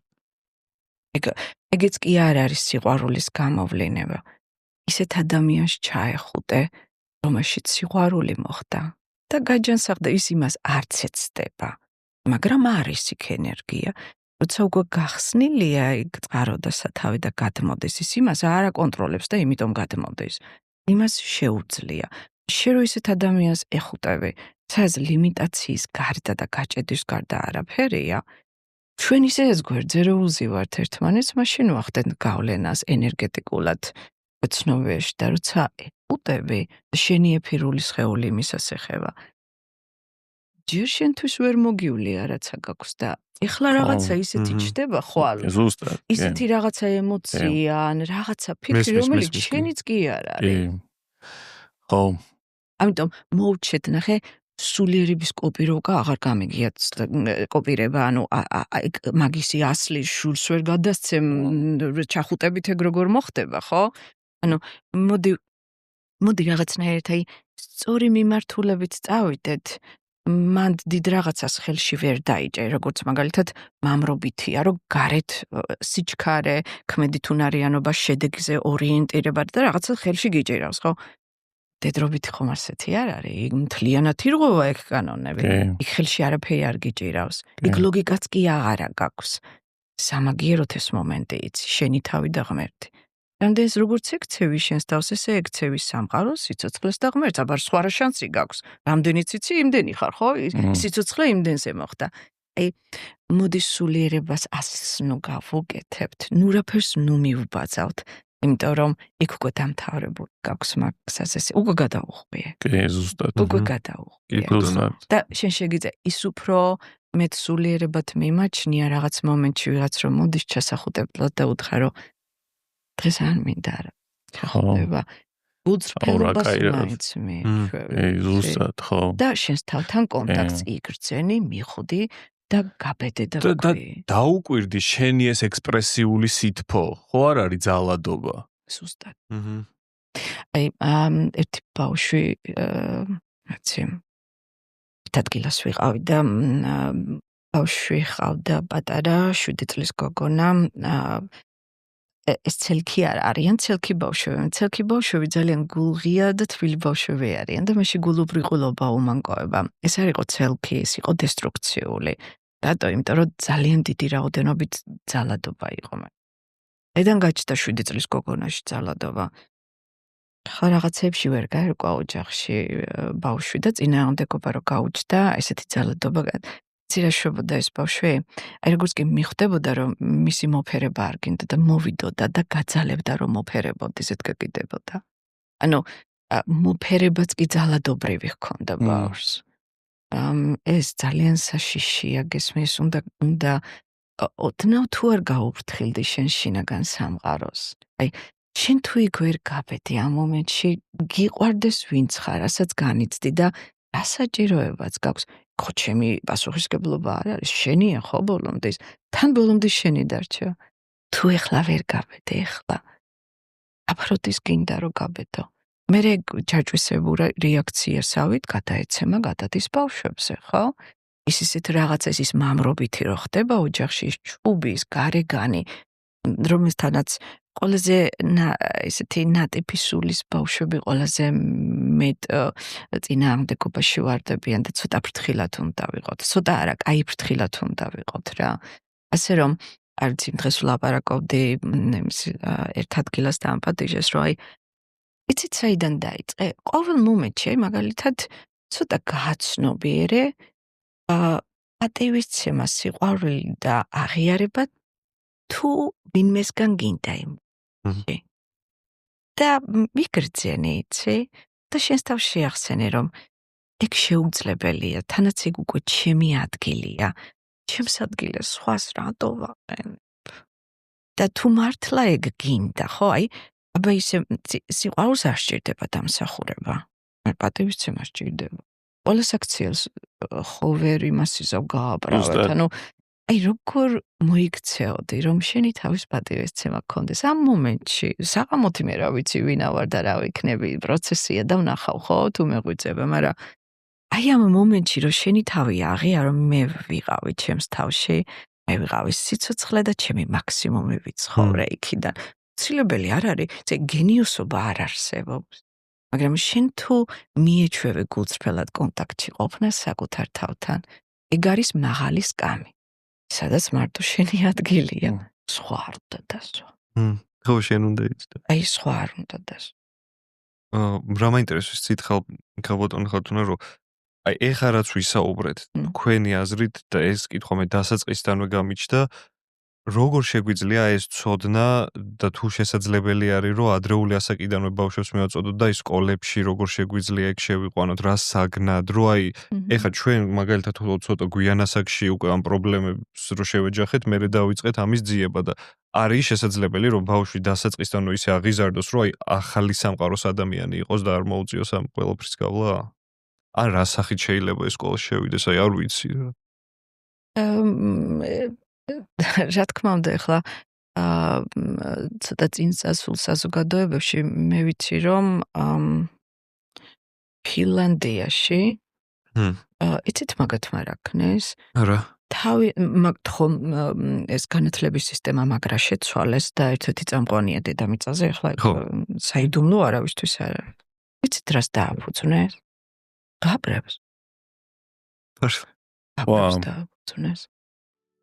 ეგეც კი არ არის სიყვარულის გამოვლინება. ისეთ ადამიანს ჩაეხუტე, რომელშიც სიყვარული მოხდა და გაჯანსაღდა ის იმას არც ეცდება. მაგრამ არის იქ ენერგია. როცა უკვე გახსნილია იქ წყარო და სათავე და გადმოდის ის იმას არ აკონტროლებს და იმიტომ გადმოდის. იმას შეუძლია. შენ რო ისეთ ადამიანს ეხუტები, სადაც ლიმიტაციის გარდა და გაჭედის გარდა არაფერია, ჩვენ ისე ეს გვერდზე რო უზივართ ერთმანეთს, მაშინ ვახდენთ გავლენას ენერგეტიკულად ცნობიერში და როცა ეხუტები, შენი ეფირული სხეული იმისას ეხება. ჯერ შენთვის ვერ მოგივლია რაცა გაქვს და ეხლა რაღაცა ისეთი ჩდება ხვალ. ზუსტად. ისეთი რაღაცა ემოცია, ან რაღაცა ფიქრი, რომელიც შენიც კი არ არის. ხო. ამიტომ მოუჩეთ, ნახე, სულიერების კოპიროვკა აღარ გამიგიათ კოპირება, ანუ მაგისი ასლის შურს ვერ გადასცემ, ჩახუტებით ეგ როგორ მოხდება, ხო? ანუ მოდი რაღაცნაირად აი სწორი მიმართულებით წავიდეთ. მან დიდ რაღაცას ხელში ვერ დაიჭე, როგორც მაგალითად მამრობითია, რომ გარეთ სიჩქარე, ქმედით უნარიანობა, შედეგზე ორიენტირება და რაღაცა ხელში გიჭირავს, ხო? დედრობით ხომ ასეთი არ არის, იქ მთლიანად ირღვევა ეგ კანონები. იქ ხელში არაფერი არ გიჭირავს. იქ ლოგიკაც კი აღარა გაქვს. სამაგიეროთ ეს მომენტი იცი, შენი თავი და ღმერთი. რამდენს როგორც ექცევი შენს თავს, ესე ექცევი სამყაროს, სიცოცხლეს და ღმერთს, აბარ სხვა რა შანსი გაქვს. რამდენიც იცი, იმდენი ხარ, ხო? სიცოცხლე იმდენზე მოხდა. აი, მოდი სულიერებას ასს ნუ გავუკეთებთ, ნუ რაფერს ნუ მივბაძავთ. იმიტომ რომ იქ უკვე დამთავრებული გაქვს მაგასაც ესე უკვე გადაუხვიე. კი, ზუსტად. უკვე გადაუხვიე. და შენ შეგიძლია ის უფრო მეტ სულიერებად მიმაჩნია რაღაც მომენტში ვიღაც რომ მოდის ჩასახუტებლად და უთხრა რომ დღეს არ მინდა რა. ჩახუტება. უძრფელობას მაინც მიეშვები. ზუსტად, ხო. და შენს თავთან კონტაქტს იგრძენი, მიხვდი და გაბედე და ვაკვირი. დაუკვირდი შენი ეს ექსპრესიული სითფო, ხო არ არის ძალადობა? ზუსტად. აი, ერთი ბავშვი, რაცი, ადგილას ვიყავი და ბავშვი ყავდა პატარა 7 წლის გოგონა, ეს ცელქი არ არიან, ცელქი ბავშვები. ცელქი ბავშვები ძალიან გულღია და თბილი ბავშვები არიან და მაშინ გულუბრიყულობა უმანკოება. ეს არ იყო ცელქი, ეს იყო დესტრუქციული. რატო? იმიტომ რომ ძალიან დიდი რაოდენობით ძალადობა იყო. დედან გაჩნდა 7 წლის გოგონაში ძალადობა. ხა რაღაცებში ვერ გაერკვა ოჯახში ბავშვი და წინააღმდეგობა რო გაუჩნდა ესეთი ძალადობა ცირაშობოდა ეს ბავშვი. აი როგორც კი მიხვდებოდა რომ მისი მოფერება არ გინდა და მოვიდოდა და გაძალებდა რომ მოფერებოდეს ეს გაკიდებოდა. ანუ მოფერებაც კი ძალადობრივი ჰქონდა ბავშვს. ეს ძალიან საშიშია გესმის უნდა ოდნავ თუ არ გაუფრთხილდი შენ შინაგან სამყაროს. აი შენ თუ იქ ვერ გაბედი ამ მომენტში გიყვარდეს ვინც ხარ, რასაც განიცდი და რა საჭიროებაც გაქვს. ხო ჩემი პასუხისგებლობა არ არის, შენია ხო ბოლომდე, თან ბოლომდე შენი დარჩა. თუ ეხლა ვერ გაბედე, ეხლა აფროდის გინდა რომ გაბედო. მე ჯაჭვისებურ რეაქციასავით გადაეცემა გადადის ბავშვებზე, ხო? ისეთ რაღაცას ის მამრობითი რო ხდება ოჯახში, ჩუბის, გარეგანი, რომელთანაც ყველაზე ესეთი ნატიფი სულის ბავშვები ყველაზე მეტ წინააღმდეგობაში ვარდებიან და ცოტა ფრთხილად უნდა ვიყოთ. ცოტა არა, კაი ფრთხილად უნდა ვიყოთ რა. ასე რომ არ ვიცი დღეს ვლაპარაკობდი ერთ ადგილას დაამპატიჟეს რომ აი იცით საიდან დაიწყე? ყოველ მომენტში აი მაგალითად ცოტა გააცნობიერე პატივისცემა, სიყვარული და აღიარება თუ ვინმესგან გინდა იმ და მიგრძენი იცი და შენს თავს შეახსენე რომ ეგ შეუძლებელია, თანაც ეგ უკვე ჩემი ადგილია, ჩემს ადგილას სხვას რატო ვაყენებ და თუ მართლა ეგ გინდა, ხო, აი აბა ისე სიყვარულს არ სჭირდება დამსახურება, პატივისცემა სჭირდება. ყველა საქციელს ხო ვერ იმას იზავ გააბრალოთ, ანუ აი როგორ მოიქცეოდი რომ შენი თავის პატივისცემა გქონდეს ამ მომენტში საღამოთი მე რა ვიცი ვინა ვარ და რა ვიქნები პროცესია და ვნახავ ხო თუ მეღვიწება მაგრამ აი ამ მომენტში რომ შენი თავი აღიარო მე ვიყავი ჩემს თავში მე ვიყავი სიცოცხლე და ჩემი მაქსიმუმი ვიცხოვრე იქიდან ცილებელი არ არის це გენიოსობა არ არსებობს მაგრამ შენ თუ მიეჩვევე გულწრფელად კონტაქტში ყოფნა საკუთარ თავთან ეგ არის მაღალი სკამი სადაც მარტო შენი ადგილია. სხვა არ უნდა დასვა. ხო, შენ უნდა იცოდე. აი, სხვა არ უნდა დასვა. რა მაინტერესებს ცითხალ გაბატონ ხათუნა რომ აი ეხა რაც ვისაუბრეთ, თქვენი აზრით და ეს კითხვა მე დასაწყისთანვე გამიჩნდა, როგორ შეგვიძლია ეს ცოდნა და თუ შესაძლებელი არის რომ ადრეული ასაკიდანვე ბავშვებს მივაწოდოთ და ის სკოლებში როგორ შეგვიძლია ეგ შევიყვანოთ, რა საგნად, რომ აი ეხა ჩვენ მაგალითად ცოტა გვიან ასაკში უკვე ამ პრობლემებს რო შევეჯახეთ, მე დავიწყეთ ამის ძიება და არის შესაძლებელი რომ ბავშვი დასაწყისთანვე ისე აღიზარდოს, რომ აი ახალი სამყაროს ადამიანი იყოს და არ მოუწიოს ამ ყველაფრის გავლა? ან რა სახით შეიძლება ეს სკოლაში შევიდეს, აი არ ვიცი რა. რა თქმა უნდა ახლა ცოტა წინ წასულ საზოგადოებებში მე ვიცი რომ ფინლანდიაში იცით მაგათმა რა ქნეს რა თავი მაგთხომ ეს განათლების სისტემა მაგრა შეცვალეს და ერთ-ერთი წამყვანია დედამიწაზე ახლა საიდუმლო არავისთვის არ არის იცით რას დააფუძნეს გაბრებს დააფუძნეს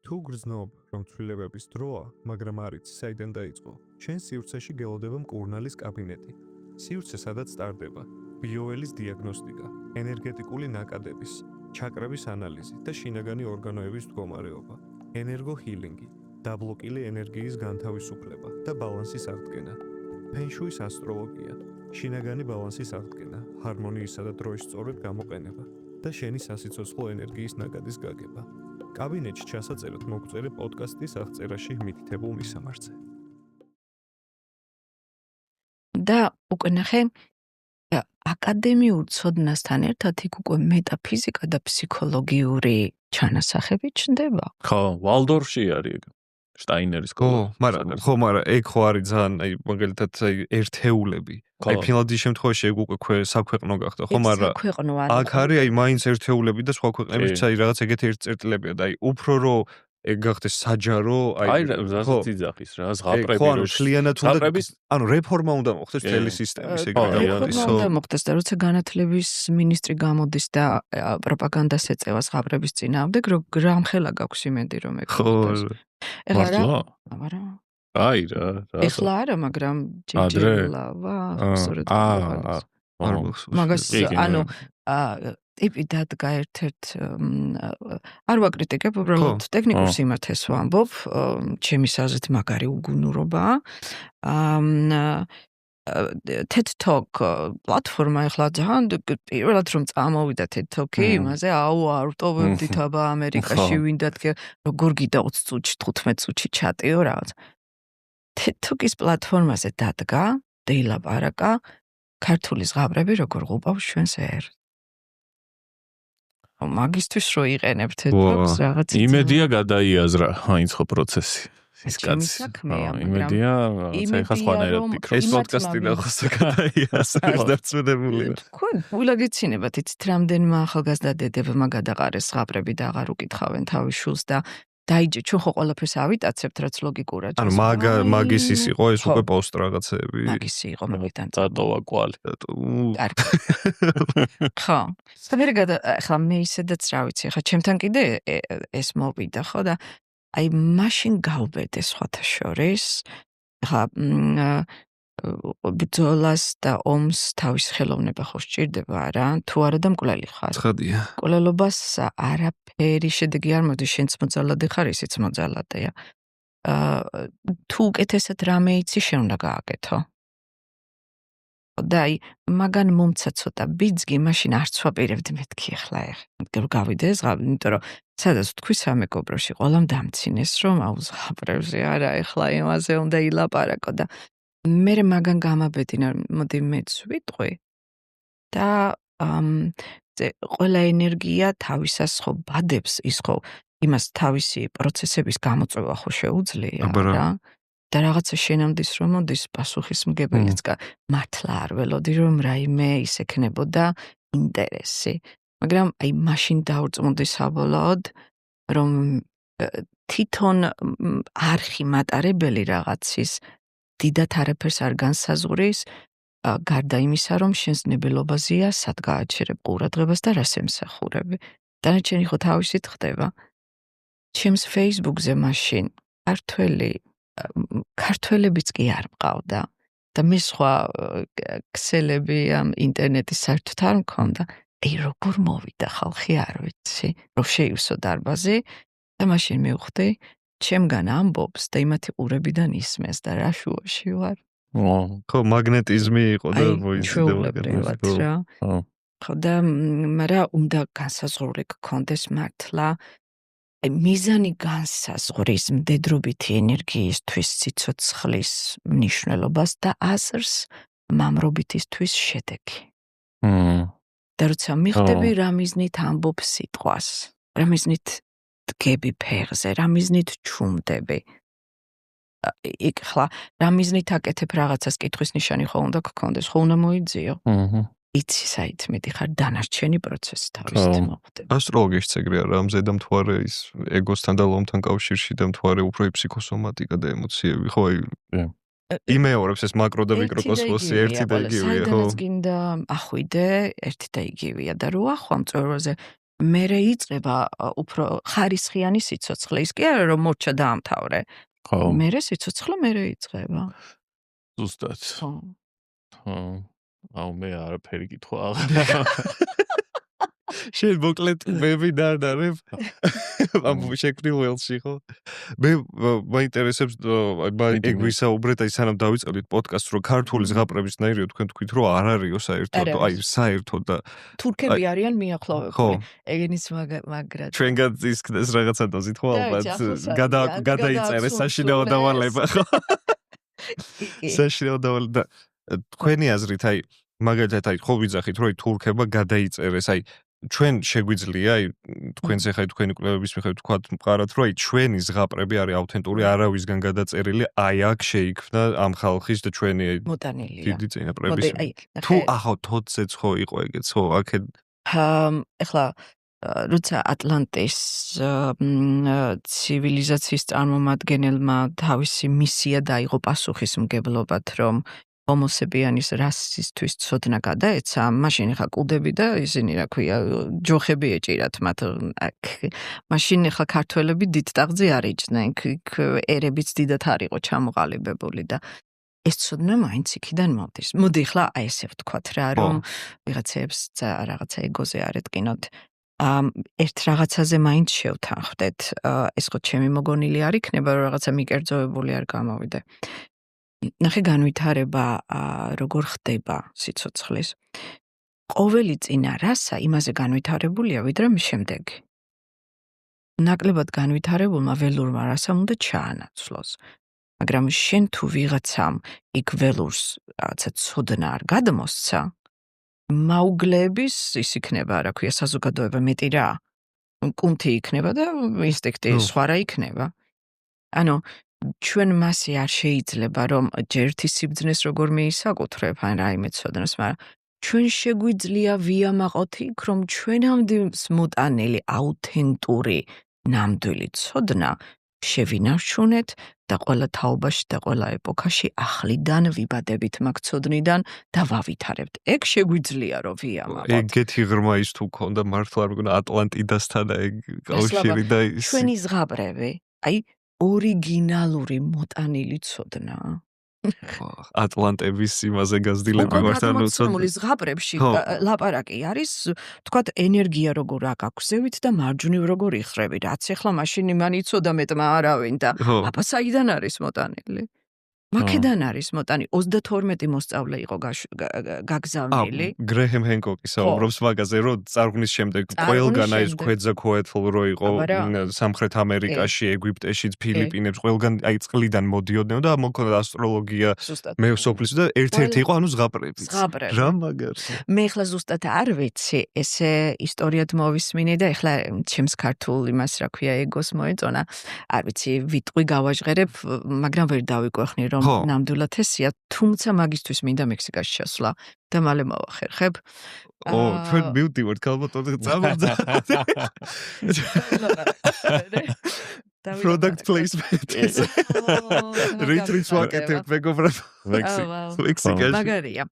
თუ გრძნობ, რომ ცვლილებების დროა, მაგრამ არ იცი საიდან დაიწყო. შენ სივრცეში გელოდება მკურნალის კაბინეტი. სივრცე სადაც ტარდება ბიოველის დიაგნოსტიკა, ენერგეტიკული ნაკადების, ჩაკრების ანალიზი და შინაგანი ორგანოების მდგომარეობა, ენერგოჰილინგი, დაბლოკილი ენერგიის განთავისუფლება და ბალანსის აღდგენა, ფენშუის ასტროლოგია, შინაგანი ბალანსის აღდგენა, ჰარმონიისა და დროის სწორად გამოყენება და შენი სასიცოცხლო ენერგიის ნაკადის გაგება. კაბინეტში ჩასაწერად მოგწერე პოდკასტის აღწერაში მითითებულ მისამართზე. და უკვე ნახე აკადემიურ ცოდნასთან ერთად იქ უკვე მეტაფიზიკა და ფსიქოლოგიური ჩანასახები ჩნდება. ხო, ვალდორფში არის ეგ. შტაინერის სკოლა. მაგრამ ეგ ხო არის ძალიან აი მაგალითად აი ერთეულები. აი ფინლანდიის შემთხვევაში ეგ უკვე საქვეყნო გახდა, ხო, მაგრამ აქ არის აი მაინც ერთეულები და სხვა ქვეყნებიც აი რაღაც ეგეთი ერთწერტილებია და აი უფრო რომ ეგ გახდეს საჯარო, აი რასაც იძახის რა, ზღაპრები ხო, ანუ შლიანად უნდა ზღაპრების ანუ რეფორმა უნდა მოხდეს მთელი სისტემის ეგ რეფორმა უნდა მოხდეს და როცა განათლების მინისტრი გამოდის და პროპაგანდას ეწევა ზღაპრების წინააღმდეგ, რამხელა გაქვს იმედი რომ ეგ მოხდეს. ეხლა რა? აი რა. ეხლა არა, მაგრამ ჯერჯერლავა, სწორედ მაგას ანუ ტიპი დადგა ერთ-ერთ არ ვაკრიტიკებ, უბრალოდ ტექნიკურ სიმართლეს ვამბობ, ჩემი აზრით მაგარი უგუნურობაა. TED Talk პლატფორმა ეხლა ძალიან პირველად რომ წამოვიდა TED Talk-ი, იმაზე არ ვტოვებდით აბა ამერიკაში ვინდა თქვა როგორ გიდა 20 წუთში 15 წუთში ჩატიო რაღაც. TED Talk-ის პლატფორმაზე დადგა დეილაპარაკა ქართული ზღაპრები როგორ ღვყავს ჩვენს ერს. მაგისტვის რო იყენებ TED Talks რაღაც იმედია გადაიაზრა მაინც ხო პროცესი. ეს კაცი საქმეა, იმედია ეხლა სხვანაირად ფიქრობ. ეს პოდკასტი ნახოს გადაიაზრა დაწვდებული. თქვენ ვილაგეცინებათ იცით რამდენმა ახალგაზრდა დედებმა გადაყარეს ზღაპრები და აღარ უკითხავენ თავის შულს და დაიჯე ჩვენ ხო ყველაფერს ავიტაცებთ რაც ლოგიკურად. ანუ მაგის ის იყო ეს უკვე პოსტ რაღაცეები. მაგის იყო მაგიდან დატოვა კვალი. კარგი. ხო. ახლა მე ისედაც რა ვიცი, ახლა ჩემთან კიდე ეს მოვიდა ხო და აი მაშინ გავბედე სხვათა შორის. ახლა ბრძოლას და ომს თავის ხელოვნება ხო სჭირდება არა? თუ არა და მკვლელი ხარ. ცხადია. მკვლელობას არაფერი შედეგი არ მოდის, შენც მოძალადე ხარ, ისიც მოძალადეა. თუ უკეთესად რამე იცი, შენ უნდა გააკეთო. და აი მაგან მომცა ცოტა ბიძგი, მაშინ არც ვაპირებდი მეთქი ახლა გავიდე ზღაპრები, იმიტომ რომ სადაც თქვი სამეგობროში ყველამ დამცინეს რომ აუ ზღაპრებზე არა, ახლა იმაზე უნდა ილაპარაკო და მე მაგან გამაბედინა, მოდი მეც ვიტყვი და ყველა ენერგია თავისას ხო ბადებს ის ხო იმას თავისი პროცესების გამოწვევა ხო შეუძლია რა და რაღაცა შენამდის რომ მოდის პასუხისმგებელიც მართლა არ ველოდი რომ რაიმე ის ექნებოდა ინტერესი მაგრამ აი მაშინ დაურწმუნდი საბოლოოდ რომ თვითონ არხი მატარებელი რაღაცის დიდათ არაფერს არ განსაზღვრის გარდა იმისა რომ შენს ნებელობაზეა სად გააჩერებ ყურადღებას და რას ემსახურები დანარჩენი ხო თავისით ხდება ჩემს Facebook-ზე მაშინ ქართველებიც კი არ მყავდა და მე სხვა ქსელები ამ ინტერნეტის საერთოდ არ მქონდა აი როგორ მოვიდა ხალხი არ ვიცი რომ შეივსო დარბაზი და მაშინ მივხვდი ჩემგან ამბობს და იმათი ყურებიდან ისმენს და რა შუაში ვარ ხო მაგნეტიზმი იყო და მოიცდებოდა ხო და მაგრამ უნდა განსაზღვრული გქონდეს მართლა აი მიზანი განსაზღვრის მდედრობითი ენერგიისთვის სიცოცხლის მნიშვნელობას და აზრს მამრობითისთვის შედეგი და როცა მიხვდები რა მიზნით ამბობს სიტყვას რა მიზნით დგები ფეხზე რა მიზნით ჩუმდები იქ ხლა რა მიზნით აკეთებ რაღაცას კითხვის ნიშანი ხო უნდა გქონდეს ხო უნდა მოიძიო იცი საით მიდიხარ დანარჩენი პროცესი თავისით მოხდება ასტროლოგიის ეგრეა რა მზედამ თუ არა ის ეგოსთან და ლომთან კავშირში და თუ არა უფრო ფსიქოსომატიკა და ემოციები ხო აი იმეორებს ეს მაკრო და მიკროკოსმოსი ერთი და იგივეა ხო საიდანაც გინდა ახვიდე ერთი და იგივეა და რო ახვა მწვერვალზე მერე იწყება უფრო ხარისხიანი სიცოცხლე ის კი არა რომ მორჩა დაამთავრე ხო მერე სიცოცხლე მერე იწყება ზუსტად ხო აუ მე არაფერი კითხვა შენ მოკლედ მე დარდარებ ამ შექმნილ ველში ხო მე მაინტერესებს ეგ ვისაუბრეთ აი სანამ დავიწყებდით პოდკასტს რომ ქართული ზღაპრების ნაირიო თქვენ თქვით რომ არ არისო საერთოდ აი საერთოდ და თურქები არიან მიახლოვებული ეგენის მაგრად ჩვენგან ისქნეს რაღაცა დოზით ხო ალბათ გადაიწერეს საშინაო დავალება ხო საშინაო დავალება თქვენი აზრით აი მაგალითად აი ხო ვიძახით რომ თურქებმა გადაიწერეს აი ჩვენ შეგვიძლია აი თქვენზე ხაი თქვენი კვლევების მიხედვით თქვათ მყარათ რომ აი ჩვენი ზღაპრები არის აუთენტური არავისგან გადაწერილი აი აქ შეიქმნა ამ ხალხის და ჩვენი მოტანილია დიდი წინაპრების თუ ახო თოთზეც ხო იყო ეგეც ხო აქ ეხლა როცა ატლანტის ცივილიზაციის წარმომადგენელმა თავისი მისია დაიღო პასუხისმგებლობად, რომ homo sapiens რასისთვის ცოდნა გადაეცა, მაშინ ხა კუდები და ისინი რა ქვია, ჯოხები ეჭირათ მათ. მაშინ ხა ქართველები დიდ ტახტზე არ იჯდნენ, იქ ერებიც დიდად არ იყო ჩამოყალიბებული და ეს ცოდნა მაინც იქიდან მოდის. მოდი ხლა აი ესე ვთქვათ რა, რომ ვიღაცებს რაღაცა ეგოზე არ ეტკინოთ. ერთ რაღაცაზე მაინც შევთანხმდეთ. ეს ხო ჩემი მოგონილი არ იქნება, რომ რაღაცა მიკერძოებული არ გამოვიდე. ნახე განვითარება როგორ ხდება სიცოცხლის. ყოველი წინა რასა იმაზე განვითარებულია, ვიდრე შემდეგი. ნაკლებად განვითარებულმა ველურმა რასამ უნდა ჩაანაცვლოს. მაგრამ შენ თუ ვიღაცამ იქ ველურს რაღაცა ცოდნა არ გადმოსცა, მაუგლების ის იქნება, რა ქვია, საზოგადოება მეტი რა. კუნთი იქნება და ინსტინქტი სხვა რა იქნება. ანუ ჩვენ მასე არ შეიძლება რომ ჯერთი სიბძნეს როგორ მიისაკუთრებ ან რაიმე ცოდნას, მაგრამ ჩვენ შეგვიძლია ვიამაყოთ იქ, რომ ჩვენამდე მოტანილი აუთენტური ნამდვილი ცოდნა შევინარჩუნეთ და ყველა თაობაში და ყველა ეპოქაში ახლიდან ვიბადებით მაგ ცოდნიდან და ვავითარებთ. ეგ შეგვიძლია რომ ვიამაყოთ. ეგეთი ღრმა ის თუ ქონდა მართლა არ მგონა ატლანტიდასთან და ეგ კავშირი და ის ჩვენი ზღაპრები, აი ორიგინალური მოტანილი ცოდნა. ატლანტების იმაზე გაზრდილები მართ ანუ ცოდნა ზღაპრებში ლაპარაკი არის, თქვათ ენერგია როგორ აკაქვსევით და მარჯვნივ როგორ იხრებით. რაც ახლა მაშინ მან იცოდა მეტმა არავინ და აბა საიდან არის მოტანილი? მაკედან არის მოტანი 32 მოსწავლე იყო გაგზავნილი. გრეჰემ ჰენკოკი საუბრობს მაგაზე, რომ წარღვნის შემდეგ ყველგან აი ეს ქვეძაქოეთლ რო იყო სამხრეთ ამერიკაში, ეგვიპტეში, ფილიპინებში, ყველგან აი წყლიდან მოდიოდნენ და მოქონდა ასტროლოგია, მე სოფლის და ერთ-ერთი იყო ანუ ზღაპრები. რა მაგარი. მე ახლა ზუსტად არ ვიცი, ესე ისტორიად მოვისმინე და ახლა ჩემს ქართულ იმას რა ქვია ეგოს მოეწონა. არ ვიცი, ვიტყვი გავაჟღერებ, მაგრამ ვერ დავიკვეხნი რომ ნამდვილად ესია, თუმცა მაგისთვის მინდა მექსიკაში ჩასვლა და მალე მოვახერხებ. ჩვენ მივდივართ ქალბატონზე წამოძა. Product placement. Retreats ვაკეთებ მეგობრებო. მექსიკაში. მაგარია.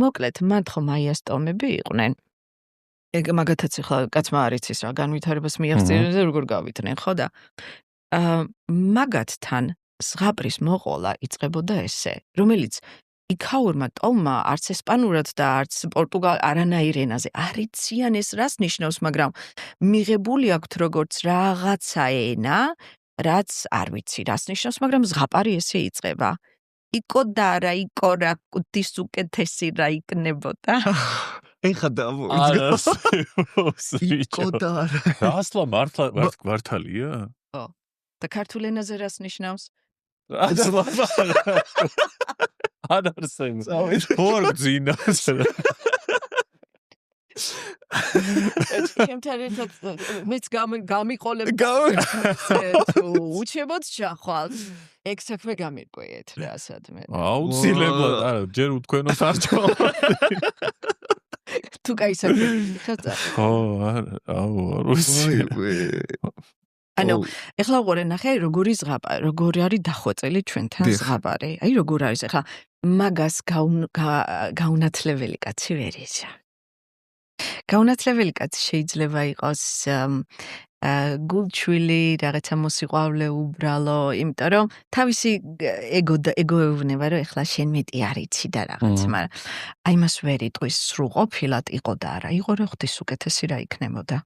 მოკლედ, მათ ხომ აიასტომები იყვნენ. ეგ მაგათაც ახლა კაცმა არ იცის რა განვითარებას მიაღწიეს და როგორ გავიდნენ, ხო და მაგათთან ზღაპრის მოყოლა იწყებოდა ესე, რომელიც იქაურმა ტომმა არც ესპანურად და არც არანაირ ენაზე არ იციან ეს რას ნიშნავს, მაგრამ მიღებული აქვთ როგორც რაღაცა ენა, რაც არ ვიცი რას ნიშნავს, მაგრამ ზღაპარი ესე იწყება. იკო და რა იკო რა კუდის უკეთესი რა იქნებოდა. ეხა დავიწყო. იკო და რა. ასლა მართალია? ხო. და ქართულ ენაზე რას ნიშნავს? ასლა არ არსებობს. ორგზინას. ჩემთან ერთად მეც გამიყოლებ თუ უჩებოთ ჩახვალ. ეგ საქმე გამიყვიეთ რა სადმე. აუცილებლად, არა, ჯერ უთქვენოს არ ჩავა. თუ კაი საქმე ხაცა. არ ვიცი. ანუ ეხლა უყურე ნახე როგორი არის დახვეწილი ჩვენთან ზღაპარი. აი როგორ არის ეხლა მაგას გაუნათლებელი კაცი ვერ ისა. გაუნათლებელი კაცი შეიძლება იყოს გულჩვილი, რაღაცა მოსიყვავლე, უბრალო, იმიტომ რომ თავისი ეგო ეუბნება, რომ ეხლა შენ მეტი არ იცი და რაღაც, მაგრამ აი მას ვერ იტყვის სრულყოფილად იყო და არა, იყო რა ხვდის უკეთესი რა იქნებოდა.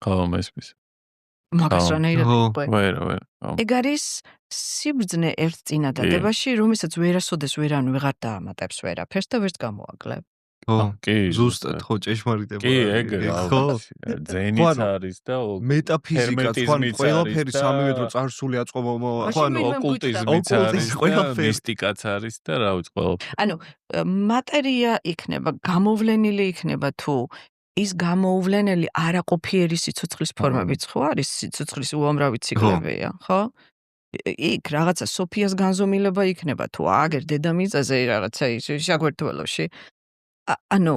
ხო, მესმის. მაგას რანაირად იყვე. ვერ. ეგ არის სიბრძნე ერთ წინადადებაში, რომელსაც ვერასოდეს ვერანუ ვეღარ დაამატებს ვერაფერს და ვერც გამოაკლებ. ხო, კი, ზუსტად, ხო, ჭეშმარიტება. კი, ეგ ხო, ძენიც არის და მეტაფიზიკა, ხო, ყველაფერი სამივე დრო წარსული აწყობა, ხო, ოკულტიზმიც არის, მისტიკაც არის და რა ვიცი, ყველაფერი. ანუ მატერია იქნება, გამოვლენილი იქნება თუ ის გამოუვლენელი არაყოფიერი სიცოცხლის ფორმებიც ხო არის, სიცოცხლის უამრავი ციკლებია, ხო? იქ რაღაცა სოფიას განზომილება იქნება თუ აგერ დედამიწაზე რაღაცა ის საგვერტველოში. ანუ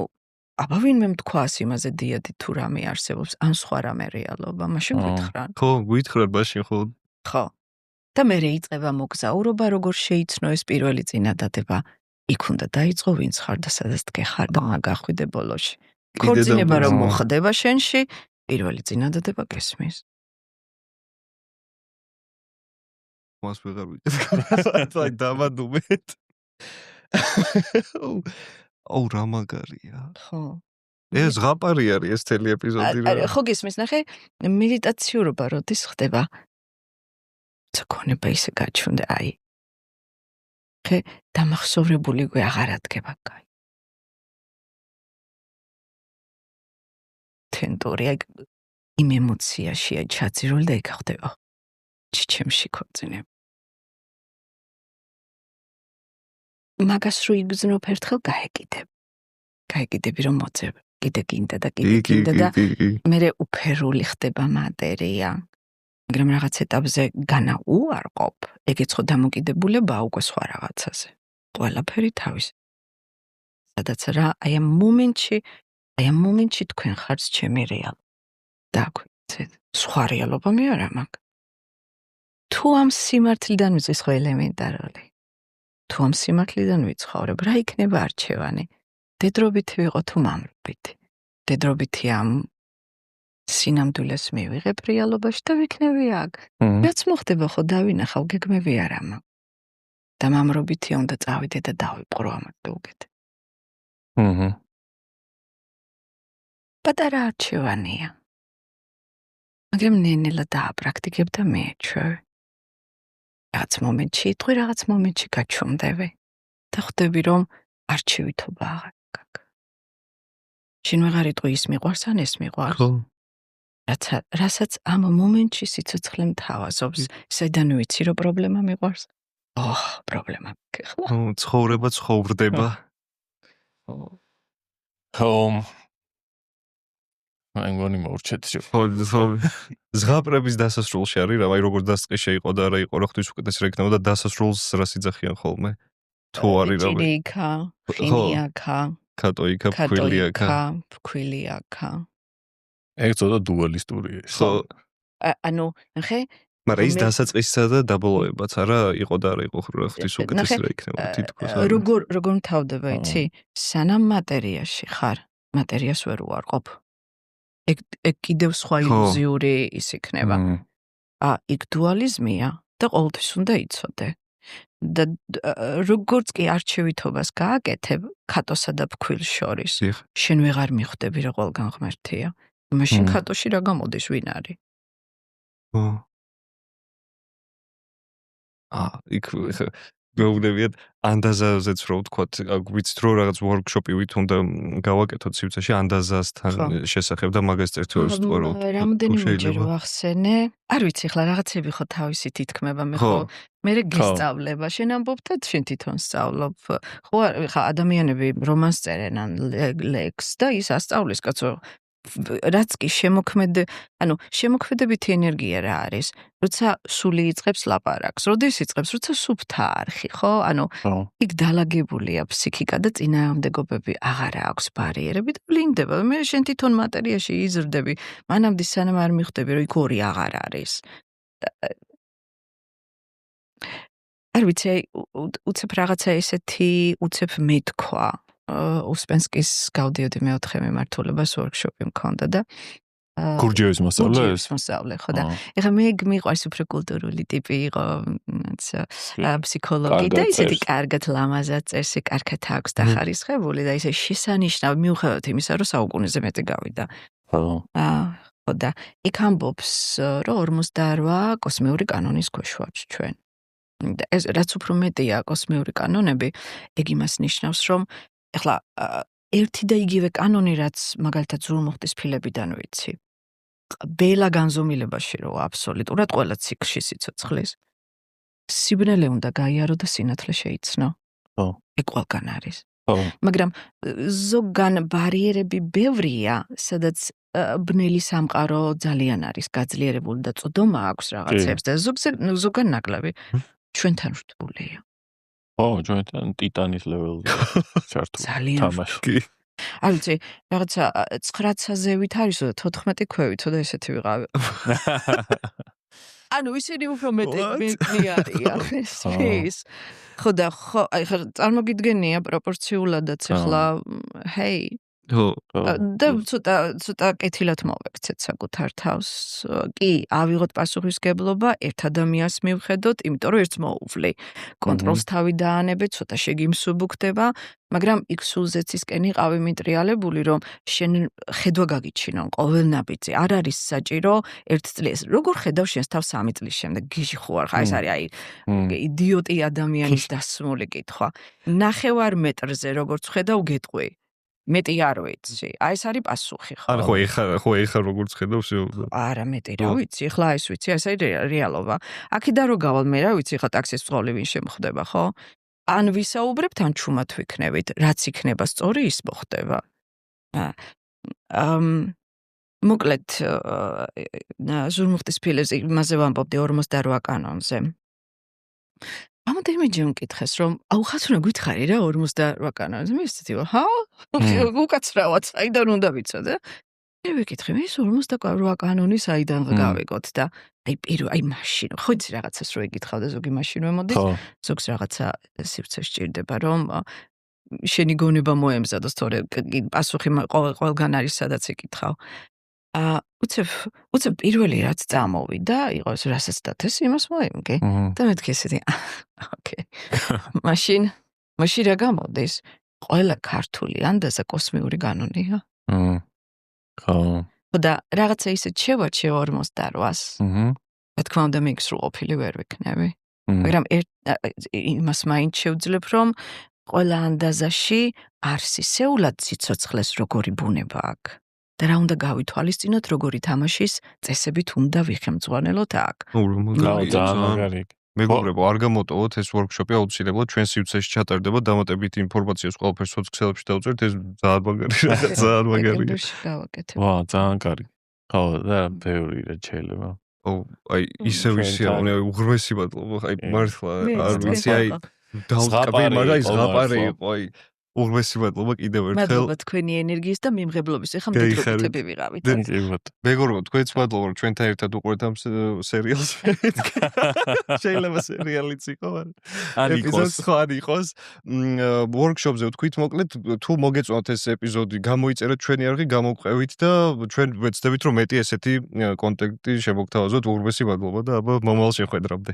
აბა ვინმე მთქვას იმაზე დიადი თუ რამე არსებობს, ან სხვა რამე რეალობა, მაშინ გითხრან. ხო, გითხრათ მაშინ ხო. ხო. და მე იწყება მოგზაურობა, როგორ შეიცნო ეს პირველი წინადადება. იქ უნდა დაიწყო ვინც ხარ და სადაც დგეხარ და მაგახვიდე ბოლოში. ქორწინება რომ მოხდება შენში, პირველი წინადადება გესმის. მას ვეღარ ვიყიდე. აი დამადუმეთ. აუ რა მაგარია. ხო. ეს ზღაპარი არის ეს თელი ეპიზოდი რა. ხო გესმის ნახე, მედიტაციურობა როდის ხდება? ცოქონება ისე გაჩვენდა, აი. ხე დამახსოვრებული ყვე აღარ ადგება კაი. თენტორი იმ ემოციაშია ჩაძირული და იქ ხდება. ჩიჩემში ქორწინება. მაგას რო იგზნობ ერთხელ გაეკიდებ. გაეკიდები რომ მოწევ. კიდე გინდა და მე უფერული ხდება მატერია. მაგრამ რაღაც ეტაპზე განაუარყოფ, ეგეც ხო დამოკიდებულება უკვე სხვა რაღაცაზე. ყველაფერი თავის. სადაც რა, აი ამ მომენტში თქვენ ხართ ჩემი რეალობა. დაგვიცეთ. სხვა რეალობა მე არა მაქვს. თუ ამ სიმართლიდან ვიწყის ხო ელემენტარული. თუ ამ სიმართლიდან ვიცხოვრებ, რა იქნება არჩევანი? დედრობით ვიყო თუ მამრობით. დედრობითი ამ სინამდვილეს მივიღებ რეალობაში და ვიქნები აქ. რაც მოხდება ხო დავინახავ, გეგმები არა მაქვს. და მამრობითი უნდა წავიდე და დავიპყრო ამათ და უკეთ. პატარა არჩევანია. მაგრამ ნენელა დააპრაქტიკებ და მეეჩვევ. რაღაც მომენტში იტყვი, რაღაც მომენტში გაჩვენდები. და ხვდები რომ არჩევითობა აღარ გაქვს. შენ ვეღარ იტყვი ის მიყვარს ან ეს მიყვარს. ხო. რასაც ამ მომენტში სიცოცხლე მთავაზობს, საიდან ვიცი რომ პრობლემა მიყვარს? პრობლემა გეხლა. ცხოვრება ცხოვრდება. ხო. აი მგონი მოურჩეთ შე. ხო, ზღაპრების დასასრულში არის რა, აი როგორ დასწყი შეიყო და რა იყო რა ღვთის უკეთესი რა იქნება და დასასრულს რას იძახიან ხოლმე. თუ არის რა. ჭირიკა, ხინიაკა, კატოიკა, ფქვილიაკა. ეგ ცოტა დუალისტურია. ხო. ანუ ნახე მაგრამ ის დასაწყისსა და დაბოლოებაც არა იყო და არა იყო რა ღვთის უკეთესი რა იქნება თითქოს. როგორ მთავრდება იცი? სანამ მატერიაში ხარ, მატერიას ვერ უარყოფ. ეგ კიდევ სხვა ილუზიური ის იქნება. იქ დუალიზმია და ყოველთვის უნდა იცოდე. და როგორც კი არჩევითობას გააკეთებ კატოსა და ფქვილს შორის, შენ ვეღარ მიხვდები რომ ყველგან ღმერთია. მაშინ კატოში რა გამოდის, ვინ არის? იქ გეუბნებიათ ანდაზაზეც რო ვთქვათ, ვიცით რომ რაღაც ვორქშოპივით უნდა გავაკეთოთ სივრცეში ანდაზასთან შესახებ და მაგას წერტილს ვთქვა. რამდენიმეჯერ ვახსენე. არ ვიცი ხლა რაღაცები ხო თავისი თითქმება მე ხო. მე გესწავლება, შენ ამბობ და შენ თვითონ სწავლობ. ხო ხა ადამიანები რომანს წერენ ან ლექს და ის ასწავლის კაცო. რაც კი შემოქმედებითი ენერგია რა არის? როცა სული იწყებს ლაპარაკს, როდის იწყებს, როცა სუფთა არხი, ხო? იქ დალაგებულია ფსიქიკა და წინააღმდეგობები აღარ აქვს ბარიერები და ვლინდება. მე შენ თვითონ მატერიაში იზრდები, მანამდე სანამ არ მიხვდები, რომ იქ ორი აღარ არის. არ ვიცი, უცებ რაღაცა ესეთი, უცებ მეთქვა. უსპენსკის გავდიოდი მეოთხე მიმართულებას ვორქშოპი მქონდა და გურჯიევის მოსწავლე ხო და ეხლა მე მიყვარს უფრო კულტურული ტიპი იყო ფსიქოლოგი და ისეთი კარგად ლამაზად წერს, კარგად აქვს დახარისხებული და ისე შესანიშნავი მიუხედავად იმისა, რომ საუკუნეზე მეტი გავიდა. ხო და იქ ამბობს, რომ 48 კოსმიური კანონის ქვეშ ვართ ჩვენ. ეს რაც უფრო მეტია კოსმიური კანონები, ეგ იმას ნიშნავს, რომ ეხლა ერთი და იგივე კანონი, რაც მაგალითად ზურმუხტის ფილებიდან ვიცი. ბელა განზომილებაში რო აბსოლუტურად ყველა ციკლში სიცოცხლის. სიბნელე უნდა გაიარო და სინათლე შეიცნო. ხო. ეგ ყველგან არის. ხო. მაგრამ ზოგან ბარიერები ბევრია, სადაც ბნელი სამყარო ძალიან არის გაძლიერებული და წოდომა აქვს რაღაცებს და ზოგან ნაკლები. ჩვენთან რთულია. ო, ჩვენთან ტიტანის ლეველზე ჩართული თამაში. არ ვიცი, რაღაცა 9-ცა ზევით არისო და 14 ქვევითო და ესეთი ვიყავი. ანუ ისინი უფრო მეტი არიან ეს. ხო და ხო, აი ხა წარმოგიდგენია პროპორციულადაც ახლა ჰეი და ცოტა კეთილად მოვექცეთ საკუთარ თავს. კი, ავიღოთ პასუხისგებლობა ერთ ადამიანს მივხედოთ, იმიტომ რომ ერთს მოუვლი. კონტროლს თავი დაანებეთ, ცოტა შეგიმსუბუქდება, მაგრამ იქ სულზეც ისკენ იყავი მიტრიალებული, რომ შენ ხედვა გაგიჩინონ ყოველ ნაბიჯზე. არ არის საჭირო ერთ წლის. როგორ ხედავ შენს თავს 3 წლის შემდეგ? გიჟი ხო არ ხარ? ეს არის აი იდიოტი ადამიანის დასმული კითხვა. 9 მეტრზე როგორც ხედავ გეტყვი. მეტი არ ვიცი. აი ეს არის პასუხი, ხო? ან ხო ეხა როგორც ხედავ всё. არა მეტი რა ვიცი, ახლა ეს ვიცი, ეს არის რეალობა. აქედან რო გავალ მე რა ვიცი, ხა ტაქსის წყოლი ვინ შემხდება, ხო? ან ვისაუბრებთ, ან ჩუმად ვიქნებით, რაც იქნება სწორი, ის მოხდება. მოკლედ ზურმუხტის ფილებზე იმაზე ვამბობდი 48 კანონზე. ამოდენმე მკითხეს, რომ აუხასრონა გითხარი რა 48 კანონზე. მე ისეთი ვარ, ჰა? უკაცრავად, საიდან უნდა ვიცოდე? მე ვიკითხე, ეს 48 კანონი საიდან გავიგოთ და აი მაშინ, ხო იცი რაღაცას რო ეკითხავ და ზოგი მაშინ ვემოდის, ზოგს რაღაცა სივრცე სჭირდება, რომ შენი გონება მოემზადოს, თორე პასუხი ყველგან არის, სადაც ეკითხავ. უცებ პირველი რაც წამოვიდა, იყოს რასაც დათეს, იმას მოემგე. და მეთქი ესეთი, ოკეი. მაშინ რა გამოდის? ყველა ქართული ანდაზა კოსმიური კანონია. ხო. და რაღაცა ისეთ შევარჩიე 48-ს. რა თქმა უნდა, მე იქ სრულყოფილი ვერ ვიქნები. მაგრამ იმას მაინც შევძლებ, რომ ყველა ანდაზაში არსისეულად სიცოცხლეს როგორი ბუნება აქვს. და რა უნდა გავითვალისწინოთ, როგორი თამაშის წესებით უნდა ვიხემძღვანელოთ აქ. მეგობრებო, არ გამოტოვოთ ეს ვორქშოპი აუცილებლად ჩვენ სივრცეში ჩატარდება, დამატებითი ინფორმაციას ყველაფერს სოციალებში დავწერთ, ეს ძალიან მაგარი რაღაცა, ძალიან მაგარი. ვა, ძალიან კარგი. ხო, და ბევრი რა შეიძლება. აი ისევ ისე უღრმესი მადლობა, აი მართლა არ ვიცი, აი დავსკაპე, მაგრამ ზღაპარი იყო, აი უღრმესი მადლობა კიდევ ერთხელ. მადლობა თქვენი ენერგიის და მიმღებლობის. ეხლა მდიდრობითები ვიყავით. მეგობრებო, თქვენც მადლობა, რომ ჩვენთან ერთად უყურეთ ამ სერიალს. შეიძლება სერიალიც იყოს. ეპიზოდს ხო არ იყოს. ვორქშოპზე ვთქვით, მოკლედ, თუ მოგეწონათ ეს ეპიზოდი, გამოიწერეთ ჩვენი არხი, გამოვყევით და ჩვენ ვეცდებით, რომ მეტი ესეთი კონტენტი შემოგთავაზოთ. უღრმესი მადლობა და აბა მომავალ შეხვედრამდე.